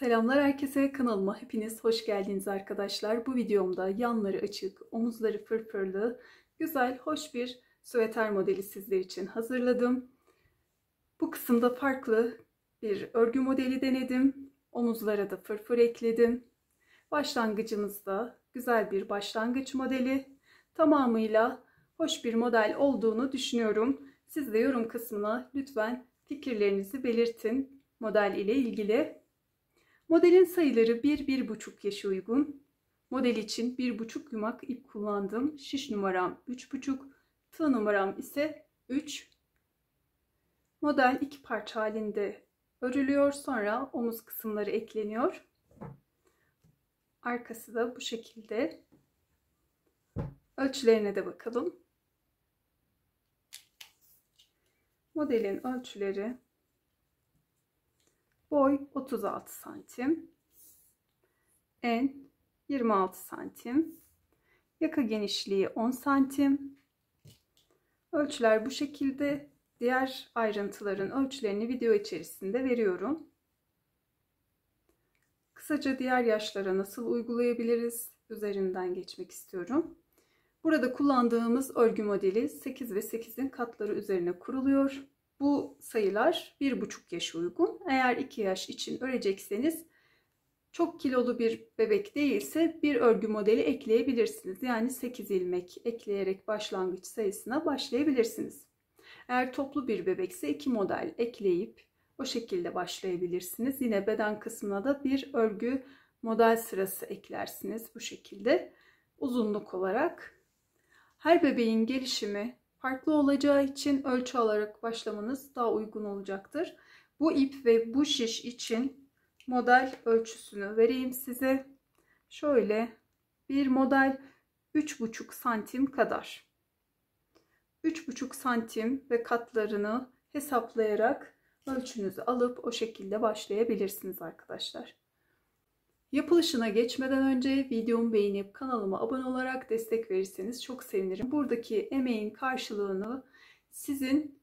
Selamlar herkese, kanalıma hepiniz hoş geldiniz arkadaşlar. Bu videomda yanları açık, omuzları fırfırlı, güzel, hoş bir süveter modeli sizler için hazırladım. Bu kısımda farklı bir örgü modeli denedim. Omuzlara da fırfır ekledim. Başlangıcımızda güzel bir başlangıç modeli. Tamamıyla hoş bir model olduğunu düşünüyorum. Siz de yorum kısmına lütfen fikirlerinizi belirtin model ile ilgili. Modelin sayıları 1-1,5 yaşa uygun. Model için 1,5 yumak ip kullandım. Şiş numaram 3,5, tığ numaram ise 3. Model iki parça halinde örülüyor. Sonra omuz kısımları ekleniyor. Arkası da bu şekilde. Ölçülerine de bakalım. Modelin ölçüleri: boy 36 santim. En 26 santim. Yaka genişliği 10 santim. Ölçüler bu şekilde. Diğer ayrıntıların ölçülerini video içerisinde veriyorum. Kısaca diğer yaşlara nasıl uygulayabiliriz üzerinden geçmek istiyorum. Burada kullandığımız örgü modeli 8 ve 8'in katları üzerine kuruluyor. Bu sayılar 1,5 yaşa uygun. Eğer 2 yaş için örecekseniz, çok kilolu bir bebek değilse bir örgü modeli ekleyebilirsiniz. Yani 8 ilmek ekleyerek başlangıç sayısına başlayabilirsiniz. Eğer toplu bir bebekse 2 model ekleyip o şekilde başlayabilirsiniz. Yine beden kısmına da bir örgü model sırası eklersiniz bu şekilde. Uzunluk olarak her bebeğin gelişimi farklı olacağı için ölçü alarak başlamanız daha uygun olacaktır. Bu ip ve bu şiş için model ölçüsünü vereyim size. Şöyle bir model 3,5 santim kadar. 3,5 santim ve katlarını hesaplayarak ölçünüzü alıp o şekilde başlayabilirsiniz arkadaşlar. Yapılışına geçmeden önce videomu beğenip kanalıma abone olarak destek verirseniz çok sevinirim. Buradaki emeğin karşılığını sizin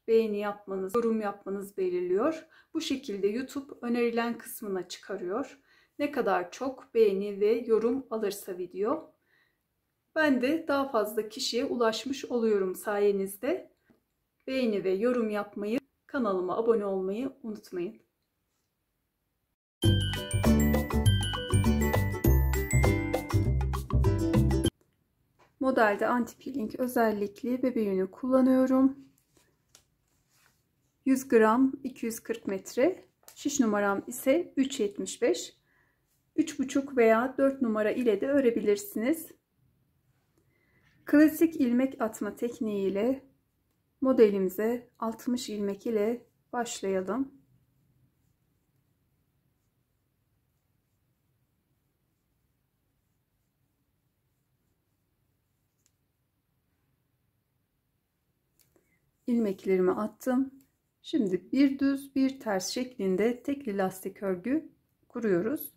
beğeni yapmanız, yorum yapmanız belirliyor. Bu şekilde YouTube önerilen kısmına çıkarıyor. Ne kadar çok beğeni ve yorum alırsa video, ben de daha fazla kişiye ulaşmış oluyorum sayenizde. Beğeni ve yorum yapmayı, kanalıma abone olmayı unutmayın. Modelde anti-peeling özellikli bebe yünü kullanıyorum. 100 gram 240 metre. Şiş numaram ise 3,75. 3,5 veya 4 numara ile de örebilirsiniz. Klasik ilmek atma tekniğiyle modelimize 60 ilmek ile başlayalım. İlmeklerimi attım. Şimdi bir düz bir ters şeklinde tekli lastik örgü kuruyoruz.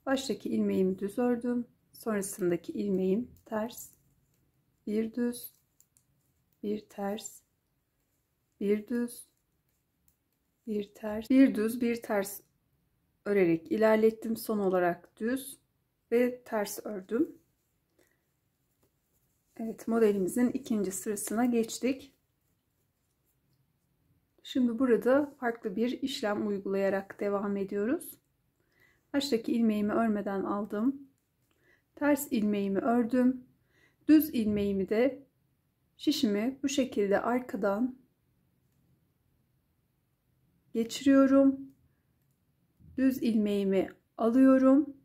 Baştaki ilmeğimi düz ördüm. Sonrasındaki ilmeğim ters. Bir düz, bir ters, bir düz, bir ters, bir düz, bir ters örerek ilerlettim. Son olarak düz ve ters ördüm. Evet, modelimizin ikinci sırasına geçtik. Şimdi burada farklı bir işlem uygulayarak devam ediyoruz. Baştaki ilmeğimi örmeden aldım. Ters ilmeğimi ördüm. Düz ilmeğimi de şişimi bu şekilde arkadan geçiriyorum. Düz ilmeğimi alıyorum.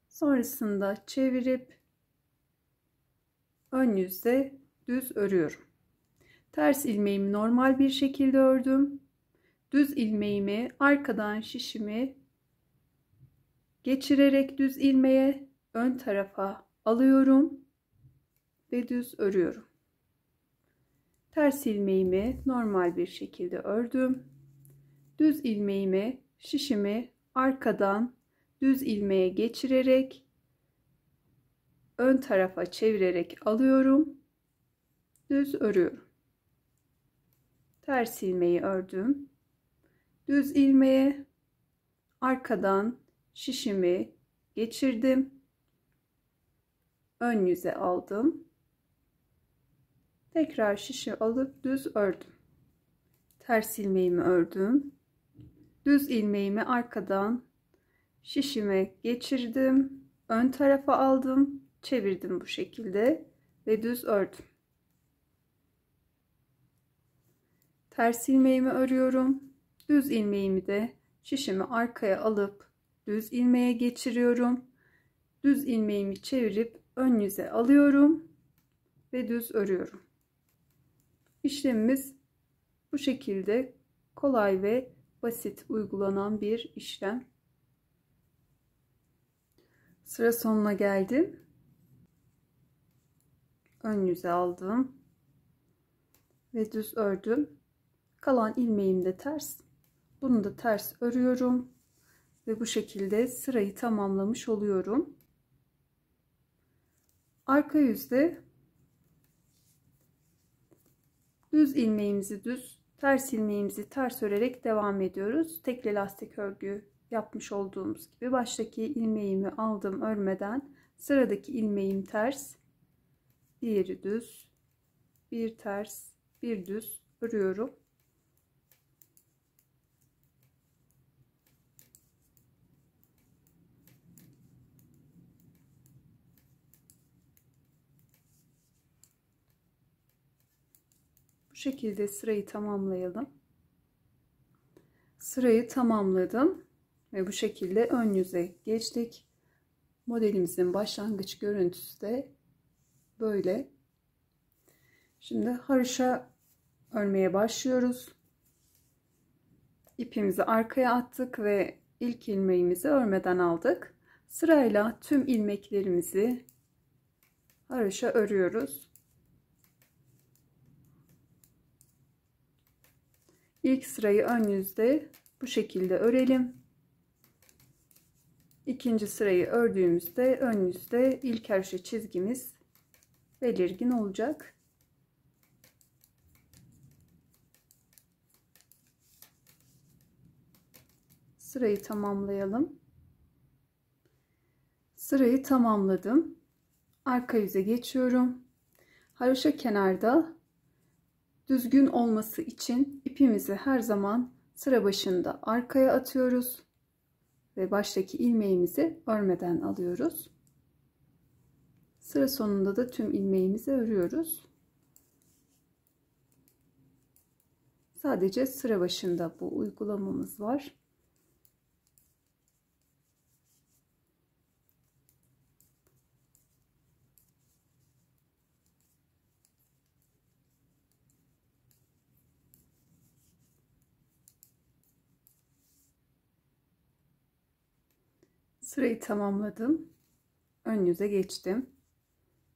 Sonrasında çevirip ön yüzde düz örüyorum. Ters ilmeğimi normal bir şekilde ördüm. Düz ilmeğimi arkadan şişimi geçirerek düz ilmeğe ön tarafa alıyorum. ve düz örüyorum. Ters ilmeğimi normal bir şekilde ördüm. Düz ilmeğimi, şişimi arkadan düz ilmeğe geçirerek ön tarafa çevirerek alıyorum. Düz örüyorum. Ters ilmeği ördüm. Düz ilmeğe arkadan şişimi geçirdim. Ön yüze aldım. Tekrar şişi alıp düz ördüm. Ters ilmeğimi ördüm. Düz ilmeğimi arkadan şişime geçirdim. Ön tarafa aldım. Çevirdim bu şekilde ve düz ördüm. Ters ilmeğimi örüyorum. Düz ilmeğimi de şişimi arkaya alıp düz ilmeğe geçiriyorum. Düz ilmeğimi çevirip ön yüze alıyorum ve düz örüyorum. İşlemimiz bu şekilde kolay ve basit uygulanan bir işlem. Sıra sonuna geldim. Ön yüze aldım ve düz ördüm. Kalan ilmeğim de ters. Bunu da ters örüyorum ve bu şekilde sırayı tamamlamış oluyorum. Arka yüzde düz ilmeğimizi düz, ters ilmeğimizi ters örerek devam ediyoruz. Tekli lastik örgü yapmış olduğumuz gibi baştaki ilmeğimi aldım örmeden, sıradaki ilmeğim ters, diğeri düz, bir ters, bir düz örüyorum. Bu şekilde sırayı tamamlayalım. Sırayı tamamladım ve bu şekilde ön yüze geçtik. Modelimizin başlangıç görüntüsü de böyle. Şimdi haroşa örmeye başlıyoruz. İpimizi arkaya attık ve ilk ilmeğimizi örmeden aldık. Sırayla tüm ilmeklerimizi haroşa örüyoruz. İlk sırayı ön yüzde bu şekilde örelim. İkinci sırayı ördüğümüzde ön yüzde ilk haroşa çizgimiz belirgin olacak. Sırayı tamamlayalım. Sırayı tamamladım. Arka yüze geçiyorum. Haroşa kenarda düzgün olması için ipimizi her zaman sıra başında arkaya atıyoruz ve baştaki ilmeğimizi örmeden alıyoruz. Sıra sonunda da tüm ilmeğimizi örüyoruz. Sadece sıra başında bu uygulamamız var. Sırayı tamamladım. Ön yüze geçtim.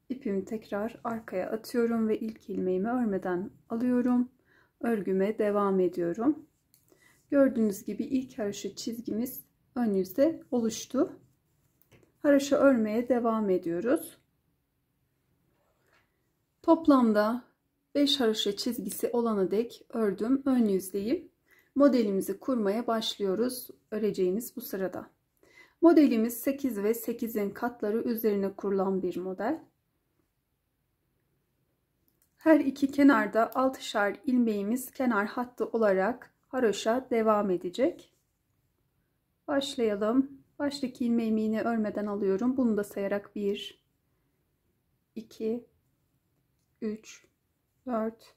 İpimi tekrar arkaya atıyorum ve ilk ilmeğimi örmeden alıyorum. Örgüme devam ediyorum. Gördüğünüz gibi ilk haroşa çizgimiz ön yüzde oluştu. Haroşa örmeye devam ediyoruz. Toplamda 5 haroşa çizgisi olana dek ördüm. Ön yüzdeyim. Modelimizi kurmaya başlıyoruz. Öreceğimiz bu sırada. Modelimiz 8 ve 8'in katları üzerine kurulan bir model. Her iki kenarda 6'şar ilmeğimiz kenar hattı olarak haroşa devam edecek. Başlayalım. Baştaki ilmeğimi yine örmeden alıyorum. Bunu da sayarak 1, 2, 3, 4,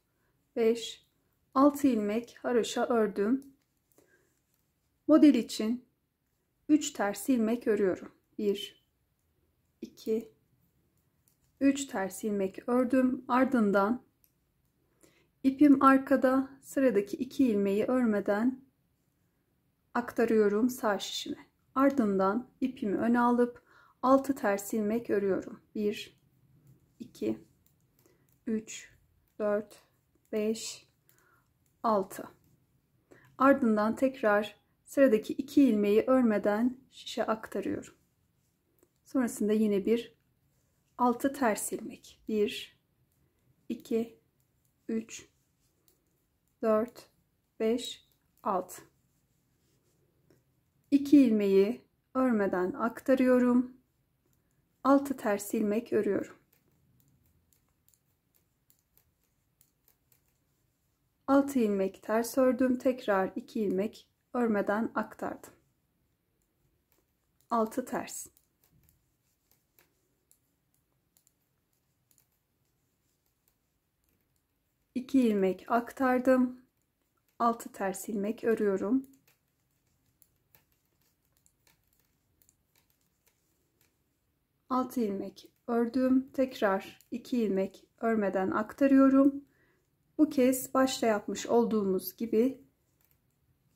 5, 6 ilmek haroşa ördüm. Model için 3 ters ilmek örüyorum. 1, 2, 3 ters ilmek ördüm. Ardından ipim arkada, sıradaki 2 ilmeği örmeden aktarıyorum sağ şişime. Ardından ipimi öne alıp 6 ters ilmek örüyorum. 1, 2, 3, 4, 5, 6. Ardından tekrar sıradaki 2 ilmeği örmeden şişe aktarıyorum. Sonrasında yine bir 6 ters ilmek. 1, 2, 3, 4, 5, 6. 2 ilmeği örmeden aktarıyorum. 6 ters ilmek örüyorum. 6 ilmek ters ördüm. Tekrar 2 ilmek örmeden aktardım. 6 ters. 2 ilmek aktardım. 6 ters ilmek örüyorum. 6 ilmek ördüm. Tekrar 2 ilmek örmeden aktarıyorum. Bu kez başta yapmış olduğumuz gibi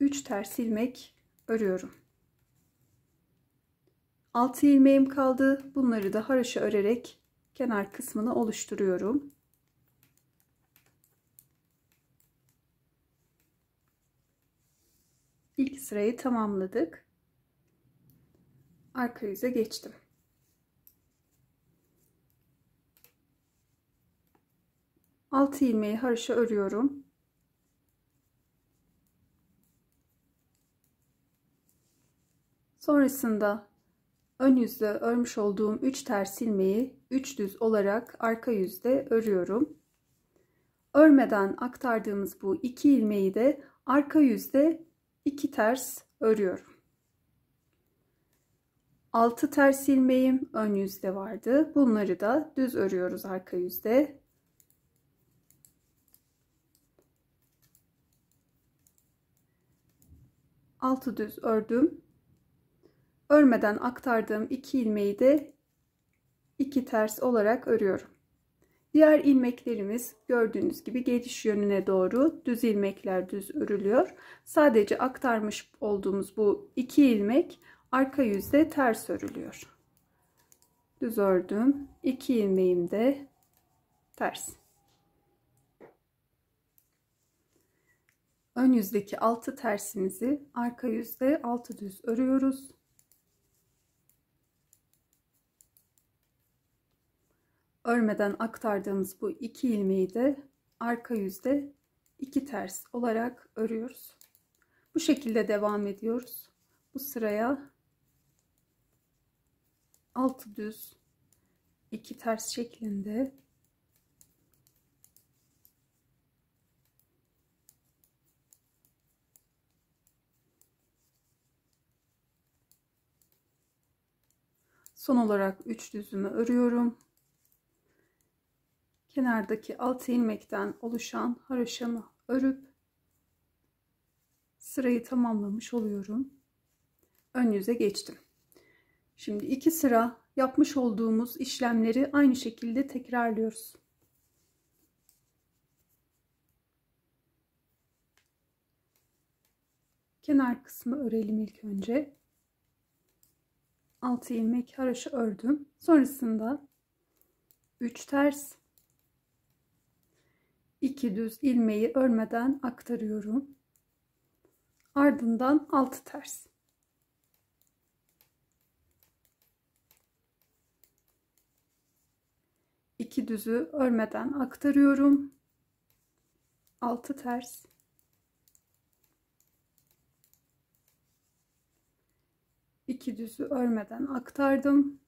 3 ters ilmek örüyorum. 6 ilmeğim kaldı. Bunları da haroşa örerek kenar kısmını oluşturuyorum. İlk sırayı tamamladık. Arka yüze geçtim. Altı ilmeği haroşa örüyorum. Sonrasında ön yüzde örmüş olduğum 3 ters ilmeği 3 düz olarak arka yüzde örüyorum. Örmeden aktardığımız bu 2 ilmeği de arka yüzde 2 ters örüyorum. 6 ters ilmeğim ön yüzde vardı. Bunları da düz örüyoruz arka yüzde. Altı düz ördüm. Örmeden aktardığım 2 ilmeği de 2 ters olarak örüyorum. Diğer ilmeklerimiz gördüğünüz gibi geliş yönüne doğru düz ilmekler düz örülüyor. Sadece aktarmış olduğumuz bu 2 ilmek arka yüzde ters örülüyor. Düz ördüm. 2 ilmeğim de ters. Ön yüzdeki 6 tersimizi arka yüzde 6 düz örüyoruz. Örmeden aktardığımız bu 2 ilmeği de arka yüzde 2 ters olarak örüyoruz. Bu şekilde devam ediyoruz. Bu sıraya 6 düz 2 ters şeklinde son olarak 3 düzümü örüyorum. Kenardaki 6 ilmekten oluşan haroşamı örüp sırayı tamamlamış oluyorum. Ön yüze geçtim. Şimdi 2 sıra yapmış olduğumuz işlemleri aynı şekilde tekrarlıyoruz. Kenar kısmı örelim ilk önce. 6 ilmek haroşa ördüm. Sonrasında 3 ters 2 düz ilmeği örmeden aktarıyorum. Ardından 6 ters. İki düzü örmeden aktarıyorum. 6 ters. 2 düzü örmeden aktardım.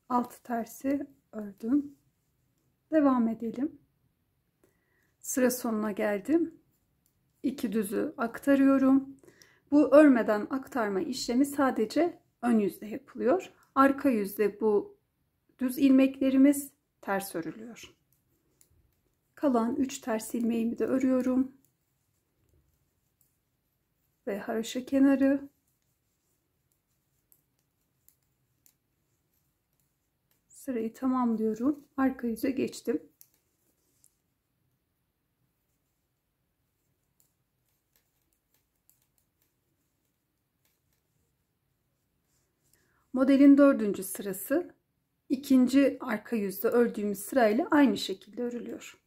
6 tersi ördüm. Devam edelim. Sıra sonuna geldim. 2 düzü aktarıyorum. Bu örmeden aktarma işlemi sadece ön yüzde yapılıyor. Arka yüzde bu düz ilmeklerimiz ters örülüyor. Kalan 3 ters ilmeğimi de örüyorum. Ve haroşa kenarı. Sırayı tamamlıyorum. Arka yüze geçtim. Modelin 4. sırası. ikinci arka yüzde ördüğümüz sırayla aynı şekilde örülüyor.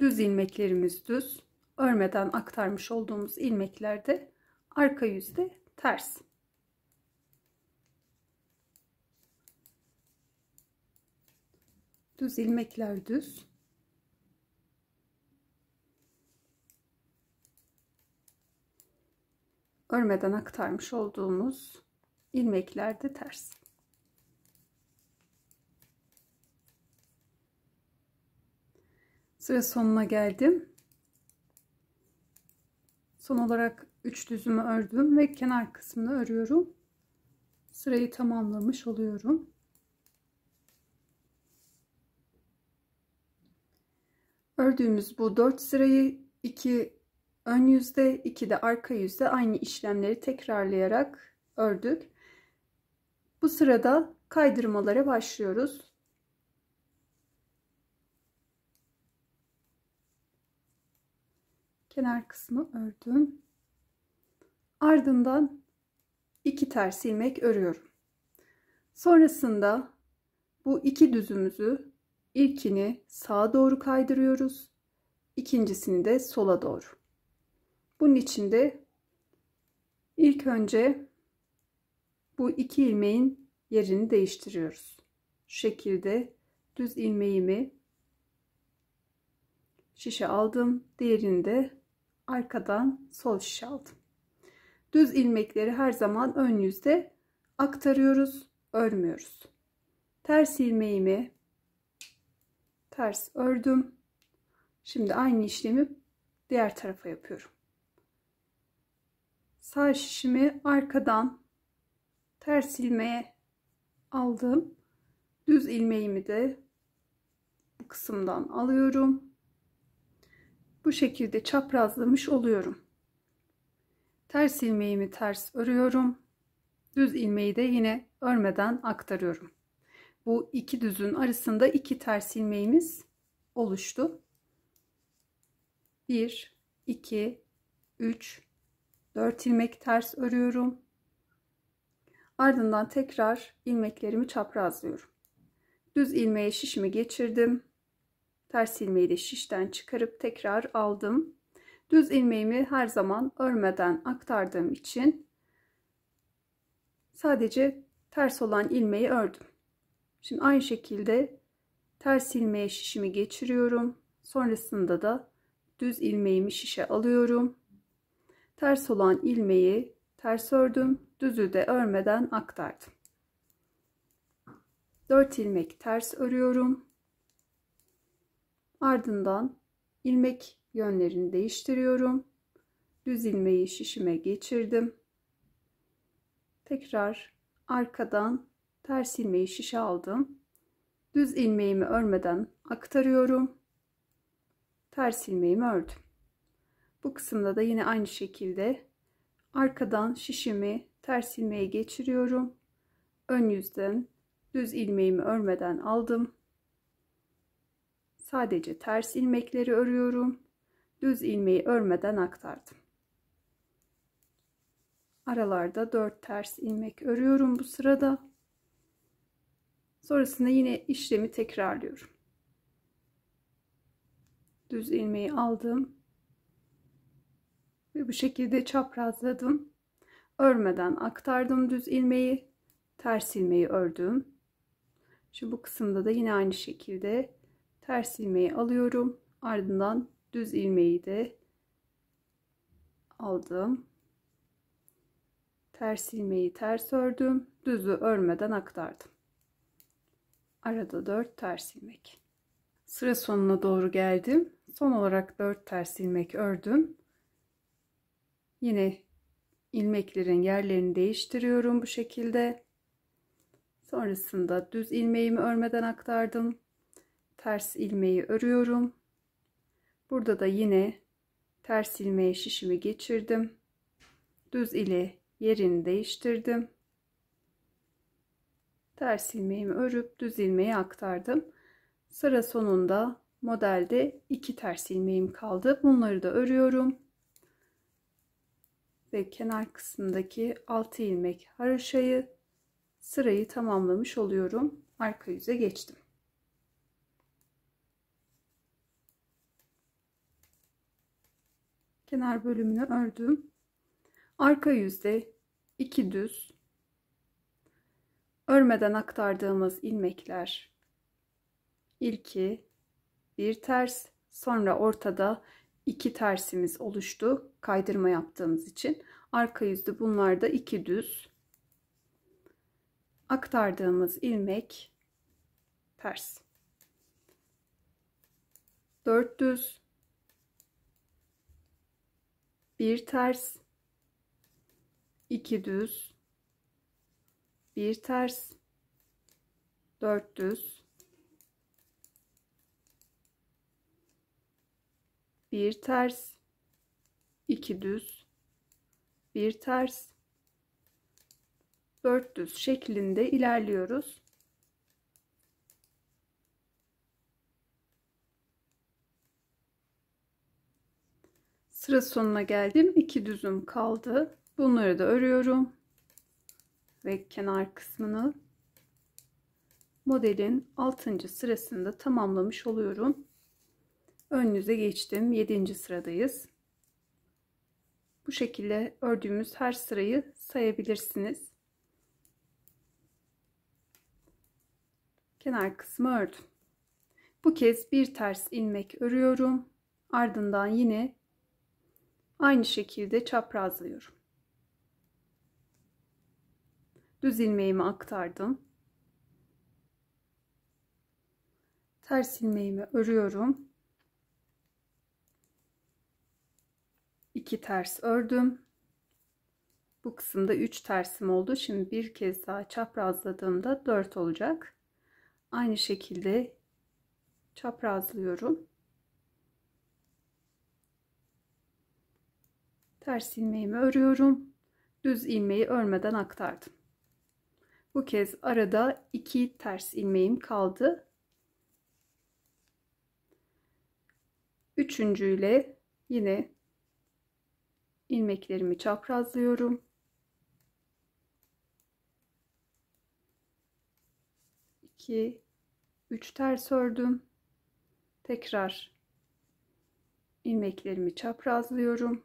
Düz ilmeklerimiz düz. Örmeden aktarmış olduğumuz ilmeklerde arka yüzde ters. Düz ilmekler düz. Örmeden aktarmış olduğumuz ilmekler de ters. Sıra sonuna geldim. Son olarak 3 düzümü ördüm ve kenar kısmını örüyorum. Sırayı tamamlamış oluyorum. Ördüğümüz bu 4 sırayı 2 ön yüzde, 2 de arka yüzde aynı işlemleri tekrarlayarak ördük. Bu sırada kaydırmalara başlıyoruz. Kenar kısmı ördüm. Ardından 2 ters ilmek örüyorum. Sonrasında bu 2 düzümüzü, ilkini sağa doğru kaydırıyoruz. İkincisini de sola doğru. Bunun için de ilk önce bu 2 ilmeğin yerini değiştiriyoruz. Şu şekilde düz ilmeğimi şişe aldım. Diğerini de arkadan sol şişe aldım. Düz ilmekleri her zaman ön yüzde aktarıyoruz, örmüyoruz. Ters ilmeğimi ters ördüm. Şimdi aynı işlemi diğer tarafa yapıyorum. Sağ şişimi arkadan ters ilmeğe aldım. Düz ilmeğimi de bu kısımdan alıyorum. Bu şekilde çaprazlamış oluyorum. Ters ilmeğimi ters örüyorum. Düz ilmeği de yine örmeden aktarıyorum. Bu 2 düzün arasında 2 ters ilmeğimiz oluştu. 1, 2, 3, 4 ilmek ters örüyorum. Ardından tekrar ilmeklerimi çaprazlıyorum. Düz ilmeğe şişimi geçirdim. Ters ilmeği de şişten çıkarıp tekrar aldım. Düz ilmeğimi her zaman örmeden aktardığım için sadece ters olan ilmeği ördüm. Şimdi aynı şekilde ters ilmeğe şişimi geçiriyorum. Sonrasında da düz ilmeğimi şişe alıyorum. Ters olan ilmeği ters ördüm. Düzü de örmeden aktardım. 4 ilmek ters örüyorum. Ardından ilmek yönlerini değiştiriyorum. Düz ilmeği şişime geçirdim. Tekrar arkadan ters ilmeği şişe aldım. Düz ilmeğimi örmeden aktarıyorum. Ters ilmeğimi ördüm. Bu kısımda da yine aynı şekilde arkadan şişimi ters ilmeğe geçiriyorum. Ön yüzden düz ilmeğimi örmeden aldım. Sadece ters ilmekleri örüyorum. Düz ilmeği örmeden aktardım. Aralarda 4 ters ilmek örüyorum bu sırada. Sonrasında yine işlemi tekrarlıyorum. Düz ilmeği aldım ve bu şekilde çaprazladım. Örmeden aktardım düz ilmeği, ters ilmeği ördüm. Şimdi bu kısımda da yine aynı şekilde ters ilmeği alıyorum. Ardından düz ilmeği de aldım. Ters ilmeği ters ördüm. Düzü örmeden aktardım. Arada 4 ters ilmek. Sıra sonuna doğru geldim. Son olarak 4 ters ilmek ördüm. Yine ilmeklerin yerlerini değiştiriyorum bu şekilde. Sonrasında düz ilmeğimi örmeden aktardım. Ters ilmeği örüyorum. Burada da yine ters ilmeğe şişimi geçirdim. Düz ile yerini değiştirdim. Ters ilmeğimi örüp düz ilmeği aktardım. Sıra sonunda modelde 2 ters ilmeğim kaldı. Bunları da örüyorum. Ve kenar kısmındaki 6 ilmek haroşayı sırayı tamamlamış oluyorum. Arka yüze geçtim. Kenar bölümünü ördüm. Arka yüzde 2 düz, örmeden aktardığımız ilmekler ilki, bir ters, sonra ortada 2 tersimiz oluştu kaydırma yaptığımız için. Arka yüzde bunlar da 2 düz, aktardığımız ilmek ters, 4 düz, bir ters, 2 düz, bir ters, 4 düz, bir ters, 2 düz, bir ters, 4 düz şeklinde ilerliyoruz. Sıra sonuna geldim. 2 düzüm kaldı. Bunları da örüyorum. Ve kenar kısmını modelin 6. sırasında tamamlamış oluyorum. Ön yüze geçtim. 7. sıradayız. Bu şekilde ördüğümüz her sırayı sayabilirsiniz. Kenar kısmı ördüm. Bu kez bir ters ilmek örüyorum. Ardından yine aynı şekilde çaprazlıyorum. Düz ilmeğimi aktardım. Ters ilmeğimi örüyorum. 2 ters ördüm. Bu kısımda 3 tersim oldu. Şimdi bir kez daha çaprazladığımda 4 olacak. Aynı şekilde çaprazlıyorum. Ters ilmeğimi örüyorum. Düz ilmeği örmeden aktardım. Bu kez arada 2 ters ilmeğim kaldı. Üçüncüyle yine ilmeklerimi çaprazlıyorum. 2, 3 ters ördüm. Tekrar ilmeklerimi çaprazlıyorum.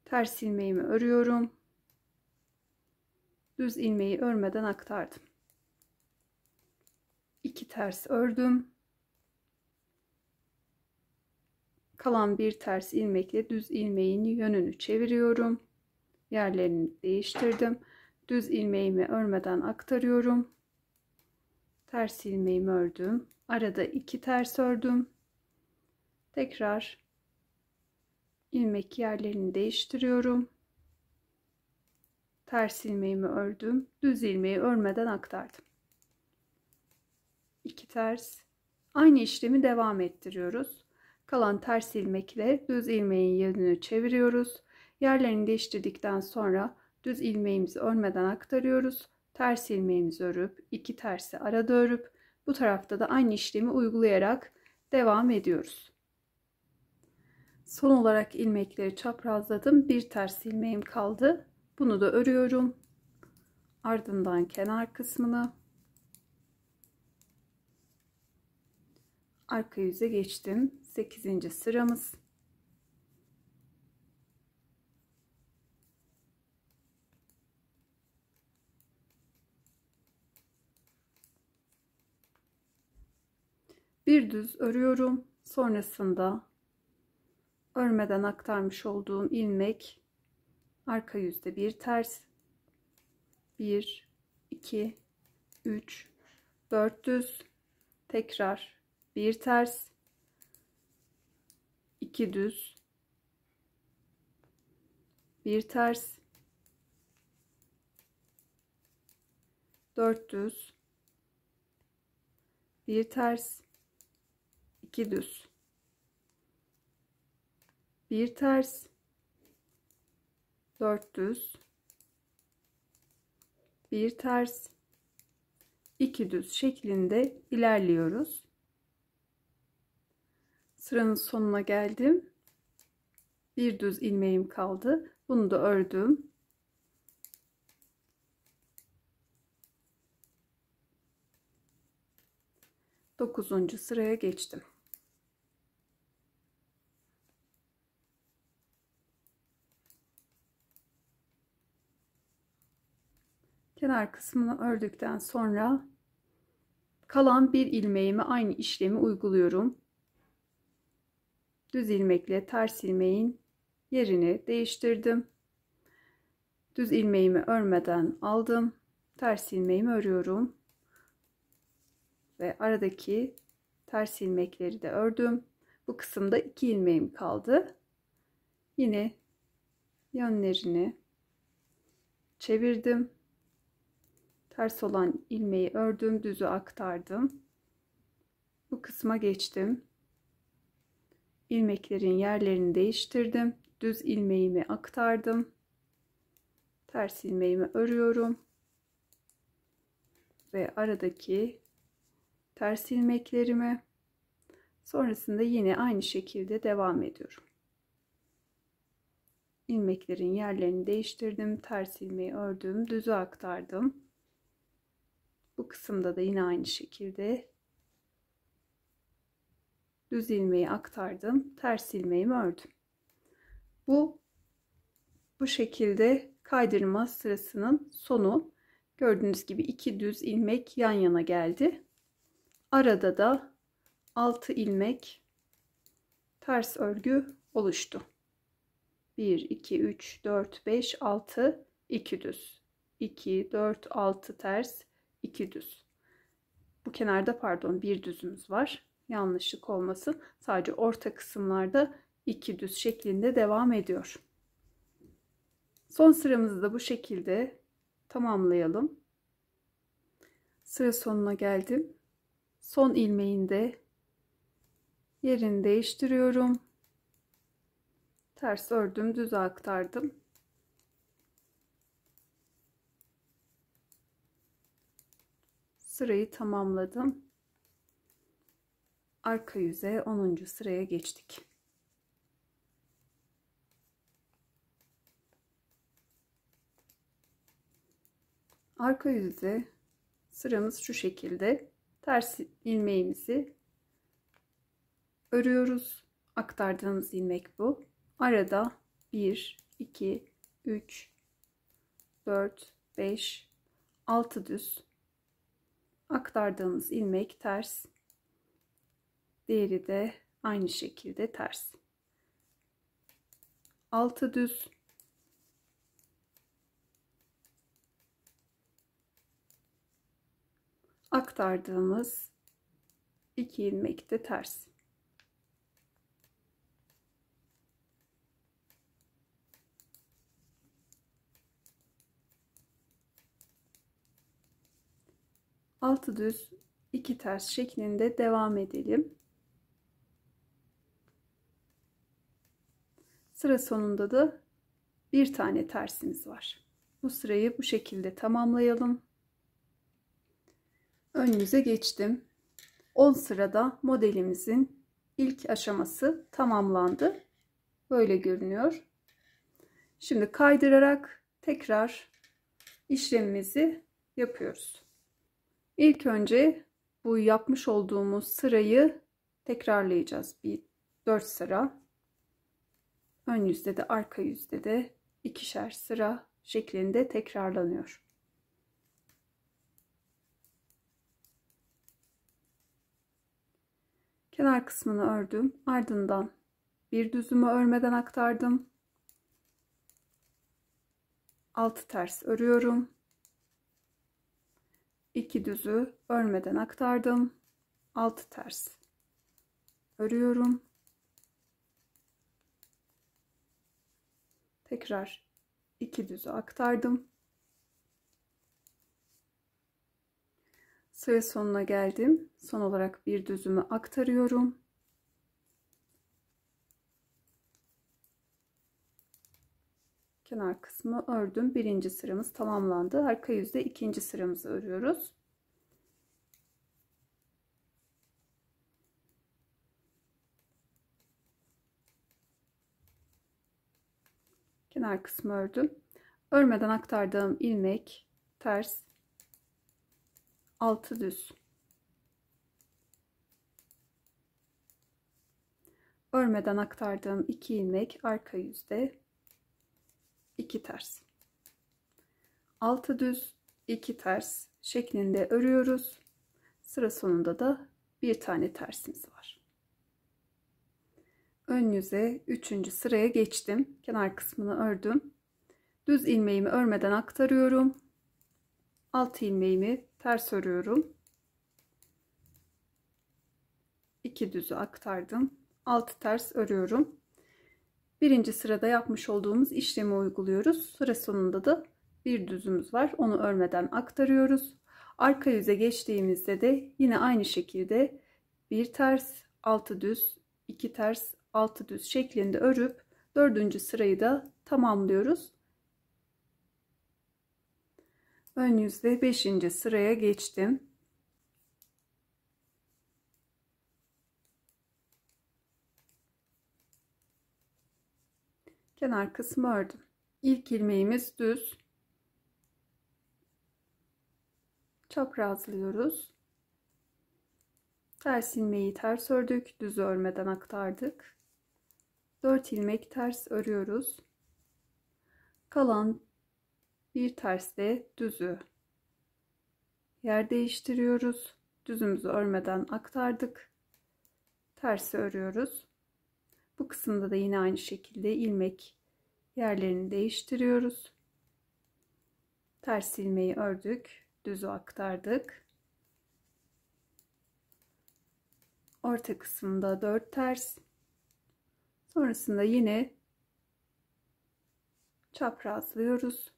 Ters ilmeğimi örüyorum. Düz ilmeği örmeden aktardım. 2 ters ördüm. Kalan bir ters ilmekle düz ilmeğin yönünü çeviriyorum. Yerlerini değiştirdim. Düz ilmeğimi örmeden aktarıyorum. Ters ilmeğimi ördüm. Arada 2 ters ördüm. Tekrar ilmek yerlerini değiştiriyorum. Ters ilmeğimi ördüm. Düz ilmeği örmeden aktardım. 2 ters. Aynı işlemi devam ettiriyoruz. Kalan ters ilmekle düz ilmeğin yönünü çeviriyoruz. Yerlerini değiştirdikten sonra düz ilmeğimizi örmeden aktarıyoruz. Ters ilmeğimizi örüp 2 tersi arada örüp bu tarafta da aynı işlemi uygulayarak devam ediyoruz. Son olarak ilmekleri çaprazladım. Bir ters ilmeğim kaldı. Bunu da örüyorum. Ardından kenar kısmını, arka yüze geçtim. 8. sıramız. Bir düz örüyorum. Sonrasında örmeden aktarmış olduğum ilmek arka yüzde bir ters, 1 2 3 4 düz, tekrar bir ters, 2 düz, bir ters, 4 düz, bir ters, 2 düz, bir ters, 4 düz, bir ters, 2 düz şeklinde ilerliyoruz. Sıranın sonuna geldim. Bir düz ilmeğim kaldı. Bunu da ördüm. 9. sıraya geçtim. Kenar kısmını ördükten sonra kalan bir ilmeğime aynı işlemi uyguluyorum. Düz ilmekle ters ilmeğin yerini değiştirdim. Düz ilmeğimi örmeden aldım. Ters ilmeğimi örüyorum. Ve aradaki ters ilmekleri de ördüm. Bu kısımda 2 ilmeğim kaldı. Yine yönlerini çevirdim. Ters olan ilmeği ördüm, düzü aktardım. Bu kısma geçtim. İlmeklerin yerlerini değiştirdim. Düz ilmeğimi aktardım. Ters ilmeğimi örüyorum. Ve aradaki ters ilmeklerimi sonrasında yine aynı şekilde devam ediyorum. İlmeklerin yerlerini değiştirdim. Ters ilmeği ördüm, düzü aktardım. Bu kısımda da yine aynı şekilde düz ilmeği aktardım, ters ilmeğimi ördüm. Bu şekilde kaydırma sırasının sonu. Gördüğünüz gibi 2 düz ilmek yan yana geldi. Arada da 6 ilmek ters örgü oluştu. 1 2 3 4 5 6 2 düz. 2 4 6 ters, 2 düz. Bu kenarda pardon bir düzümüz var. Yanlışlık olmasın. Sadece orta kısımlarda 2 düz şeklinde devam ediyor. Son sıramızı da bu şekilde tamamlayalım. Sıra sonuna geldim. Son ilmeğinde yerini değiştiriyorum. Ters ördüm, düze aktardım. Sırayı tamamladım. Arka yüze 10. sıraya geçtik. Arka yüze sıramız şu şekilde. Ters ilmeğimizi örüyoruz. Aktardığımız ilmek bu. Arada 1 2 3 4 5 6 düz. Aktardığımız ilmek ters. Diğeri de aynı şekilde ters. 6 düz. Aktardığımız 2 ilmek de ters. Altı düz 2 ters şeklinde devam edelim. Sıra sonunda da bir tane tersimiz var. Bu sırayı bu şekilde tamamlayalım. Ön yüze geçtim. 10 sırada modelimizin ilk aşaması tamamlandı. Böyle görünüyor. Şimdi kaydırarak tekrar işlemimizi yapıyoruz. İlk önce bu yapmış olduğumuz sırayı tekrarlayacağız. 4 sıra. Ön yüzde de arka yüzde de ikişer sıra şeklinde tekrarlanıyor. Kenar kısmını ördüm. Ardından bir düzümü örmeden aktardım. 6 ters örüyorum. 2 düzü örmeden aktardım. 6 ters örüyorum. Tekrar 2 düzü aktardım. Sıra sonuna geldim. Son olarak bir düzümü aktarıyorum. Kenar kısmı ördüm. Birinci sıramız tamamlandı. Arka yüzde ikinci sıramızı örüyoruz. Kenar kısmı ördüm. Örmeden aktardığım ilmek ters, 6 düz. örmeden aktardığım 2 ilmek arka yüzde 2 ters. 6 düz 2 ters şeklinde örüyoruz. Sıra sonunda da bir tane tersimiz var. Ön yüze 3. sıraya geçtim. Kenar kısmını ördüm. Düz ilmeğimi örmeden aktarıyorum. 6 ilmeğimi ters örüyorum. 2 düzü aktardım. 6 ters örüyorum. Birinci sırada yapmış olduğumuz işlemi uyguluyoruz. Sıra sonunda da bir düzümüz var. Onu örmeden aktarıyoruz. Arka yüze geçtiğimizde de yine aynı şekilde bir ters, 6 düz, 2 ters, 6 düz şeklinde örüp 4. sırayı da tamamlıyoruz. Ön yüzde 5. sıraya geçtim. Kenar kısmı ördüm. İlk ilmeğimiz düz. Çaprazlıyoruz. Ters ilmeği ters ördük. Düz örmeden aktardık. 4 ilmek ters örüyoruz. Kalan bir tersle düzü yer değiştiriyoruz. Düzümüzü örmeden aktardık. Tersi örüyoruz. Bu kısımda da yine aynı şekilde ilmek yerlerini değiştiriyoruz. Ters ilmeği ördük. Düzü aktardık. Orta kısımda 4 ters. Sonrasında yine çaprazlıyoruz.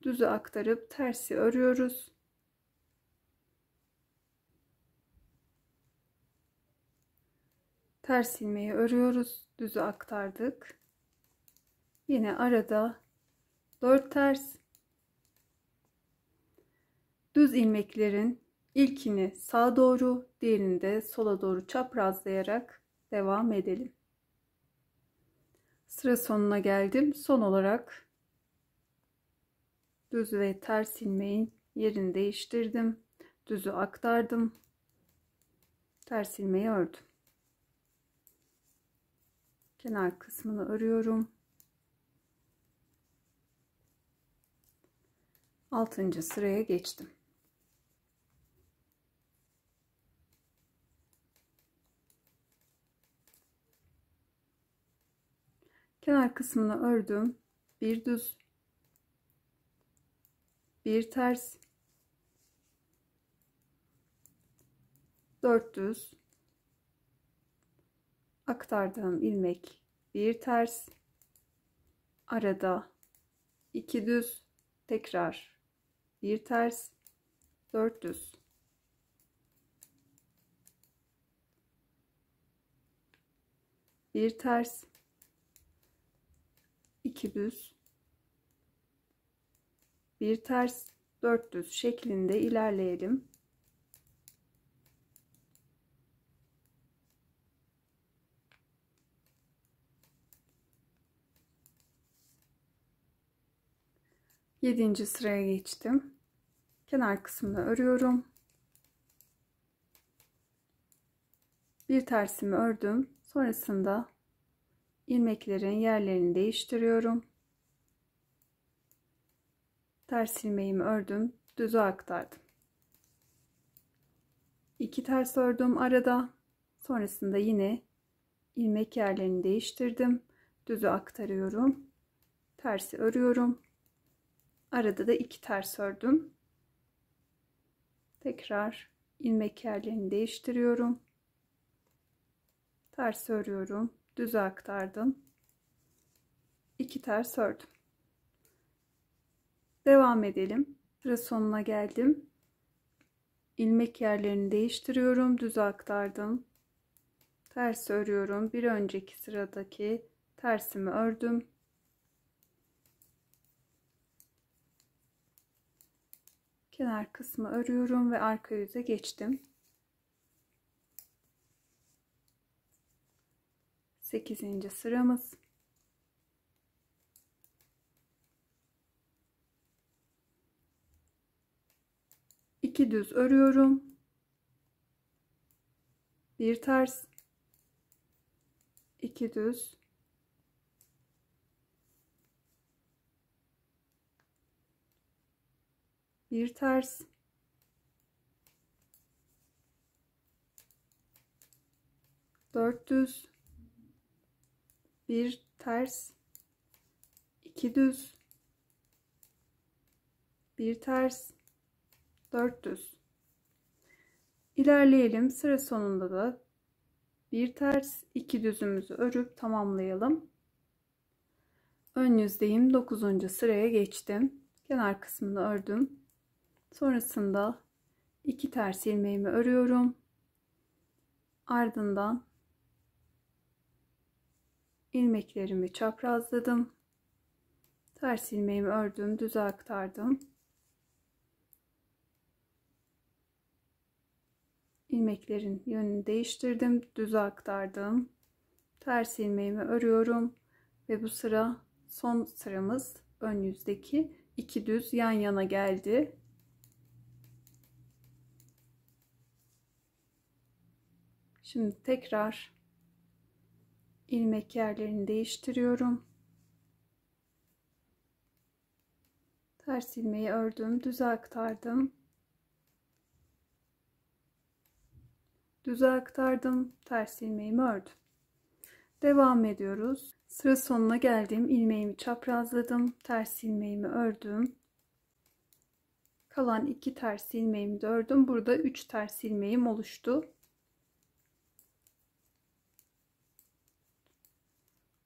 Düzü aktarıp tersi örüyoruz. Ters ilmeği örüyoruz. Düzü aktardık. Yine arada 4 ters. Düz ilmeklerin ilkini sağa doğru, diğerini de sola doğru çaprazlayarak devam edelim. Sıra sonuna geldim. Son olarak düz ve ters ilmeğin yerini değiştirdim. Düzü aktardım. Ters ilmeği ördüm. Kenar kısmını örüyorum. 6. sıraya geçtim. Kenar kısmını ördüm. Bir düz, bir ters, 4 düz, aktardığım ilmek bir ters, arada 2 düz, tekrar bir ters, 4 düz. Bir ters, 2 düz, bir ters, 4 düz şeklinde ilerleyelim. Yedinci sıraya geçtim. Kenar kısmını örüyorum. Bir tersimi ördüm. Sonrasında ilmeklerin yerlerini değiştiriyorum. Ters ilmeğimi ördüm. Düzü aktardım. 2 ters ördüm arada. Sonrasında yine ilmek yerlerini değiştirdim. Düzü aktarıyorum. Tersi örüyorum. Arada da 2 ters ördüm. Tekrar ilmek yerlerini değiştiriyorum. Ters örüyorum. Düzü aktardım. 2 ters ördüm. Devam edelim. Sıra sonuna geldim. İlmek yerlerini değiştiriyorum. Düzü aktardım. Ters örüyorum. Bir önceki sıradaki tersimi ördüm. Kenar kısmı örüyorum ve arka yüze geçtim. 8. sıramız. İki düz örüyorum. Bir ters, 2 düz, 1 ters, 4 düz, 1 ters, 2 düz, 1 ters, 4 düz. İlerleyelim. Sıra sonunda da 1 ters, 2 düzümüzü örüp tamamlayalım. Ön yüzdeyim. 9. sıraya geçtim. Kenar kısmını ördüm. Sonrasında 2 ters ilmeğimi örüyorum. Ardından ilmeklerimi çaprazladım. Ters ilmeğimi ördüm, düze aktardım. İlmeklerin yönünü değiştirdim, düze aktardım. Ters ilmeğimi örüyorum ve bu sıra son sıramız. Ön yüzdeki 2 düz yan yana geldi. Şimdi tekrar ilmek yerlerini değiştiriyorum. Ters ilmeği ördüm, düze aktardım. Düze aktardım, ters ilmeğimi ördüm. Devam ediyoruz. Sıra sonuna geldim. İlmeğimi çaprazladım, ters ilmeğimi ördüm. Kalan 2 ters ilmeğimi de ördüm. Burada 3 ters ilmeğim oluştu.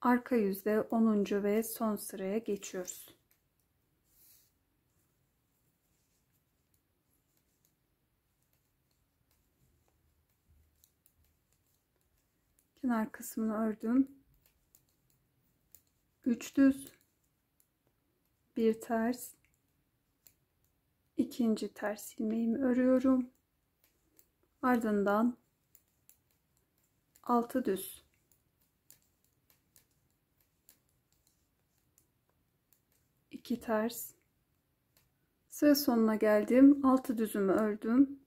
Arka yüzde 10. ve son sıraya geçiyoruz. Kenar kısmını ördüm. 3 düz, 1 ters, ikinci ters ilmeğimi örüyorum. Ardından 6 düz, 2 ters. Sıra sonuna geldim. 6 düzümü ördüm.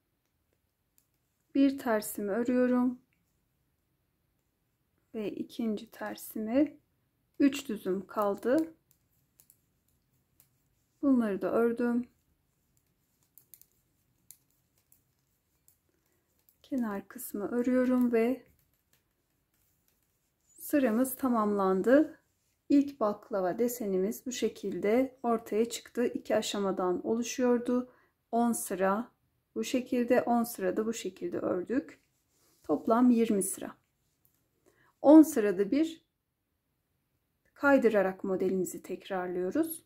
1 tersimi örüyorum ve ikinci tersimi, 3 düzüm kaldı. Bunları da ördüm. Kenar kısmı örüyorum ve sıramız tamamlandı. İlk baklava desenimiz bu şekilde ortaya çıktı. 2 aşamadan oluşuyordu. 10 sıra bu şekilde, 10 sırada bu şekilde ördük. Toplam 20 sıra. 10 sırada bir kaydırarak modelimizi tekrarlıyoruz.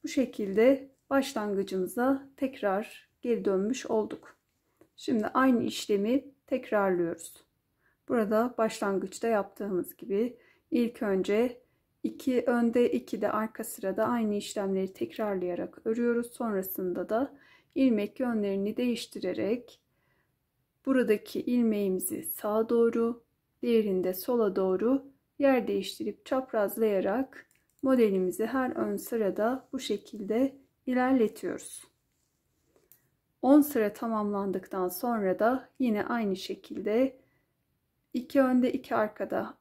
Bu şekilde başlangıcımıza tekrar geri dönmüş olduk. Şimdi aynı işlemi tekrarlıyoruz. Burada başlangıçta yaptığımız gibi ilk önce 2 önde 2 de arka sırada aynı işlemleri tekrarlayarak örüyoruz. Sonrasında da ilmek yönlerini değiştirerek buradaki ilmeğimizi sağa doğru, diğerinde sola doğru yer değiştirip çaprazlayarak modelimizi her ön sırada bu şekilde ilerletiyoruz. 10 sıra tamamlandıktan sonra da yine aynı şekilde 2 önde 2 arkada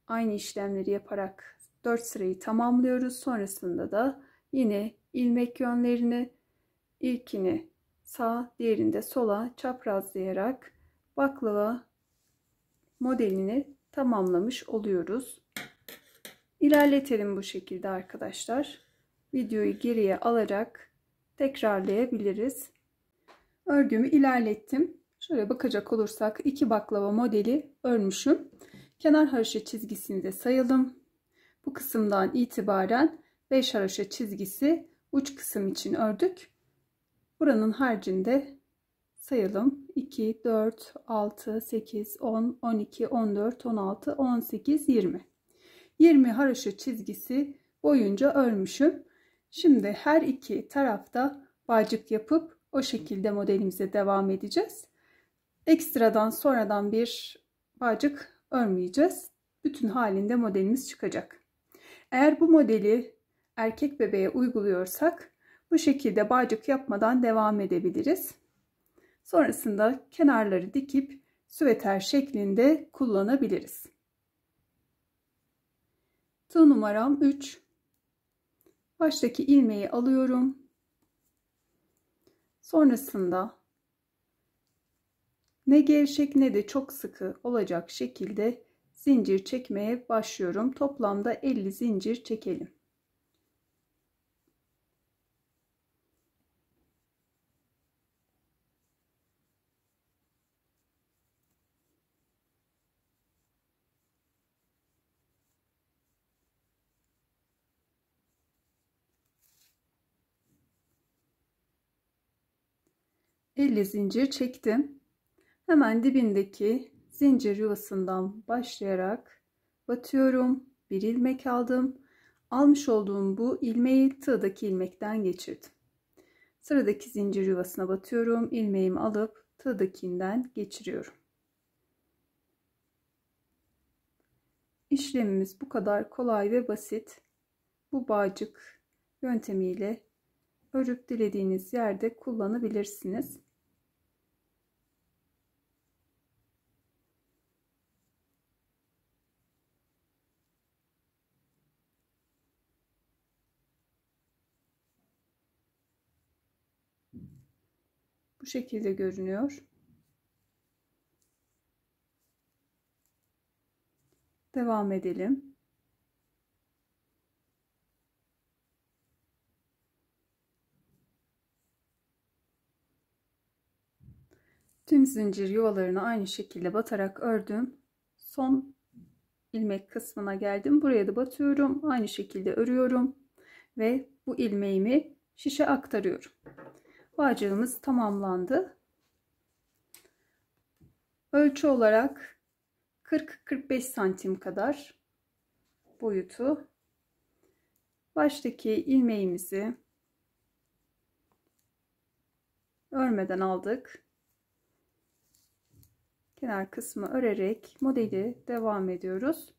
aynı işlemleri yaparak 4 sırayı tamamlıyoruz. Sonrasında da yine ilmek yönlerini, ilkini sağa, diğerinde sola çaprazlayarak baklava modelini tamamlamış oluyoruz. İlerletelim bu şekilde arkadaşlar. Videoyu geriye alarak tekrarlayabiliriz. Örgümü ilerlettim. Şöyle bakacak olursak 2 baklava modeli örmüşüm. Kenar haroşa çizgisini de sayalım. Bu kısımdan itibaren 5 haroşa çizgisi uç kısım için ördük. Buranın haricinde sayalım. 2, 4, 6, 8, 10, 12, 14, 16, 18, 20. 20 haroşa çizgisi boyunca örmüşüm. Şimdi her iki tarafta bağcık yapıp o şekilde modelimize devam edeceğiz. Ekstradan sonradan bir bağcık örmeyeceğiz. Bütün halinde modelimiz çıkacak. Eğer bu modeli erkek bebeğe uyguluyorsak bu şekilde bağcık yapmadan devam edebiliriz. Sonrasında kenarları dikip süveter şeklinde kullanabiliriz. Tığ numaram 3. Baştaki ilmeği alıyorum. Sonrasında ne gevşek ne de çok sıkı olacak şekilde zincir çekmeye başlıyorum. Toplamda 50 zincir çekelim. ...50 zincir çektim. Hemen dibindeki zincir yuvasından başlayarak batıyorum. Bir ilmek aldım. Almış olduğum bu ilmeği tığdaki ilmekten geçirdim. Sıradaki zincir yuvasına batıyorum. İlmeğimi alıp tığdakinden geçiriyorum. İşlemimiz bu kadar kolay ve basit. Bu bağcık yöntemiyle örüp dilediğiniz yerde kullanabilirsiniz. Bu şekilde görünüyor. Devam edelim. Tüm zincir yuvalarını aynı şekilde batarak ördüm. Son ilmek kısmına geldim. Buraya da batıyorum. Aynı şekilde örüyorum ve bu ilmeğimi şişe aktarıyorum. Bağcığımız tamamlandı. Ölçü olarak 40-45 santim kadar boyutu. Baştaki ilmeğimizi örmeden aldık. Kenar kısmı örerek modeli devam ediyoruz.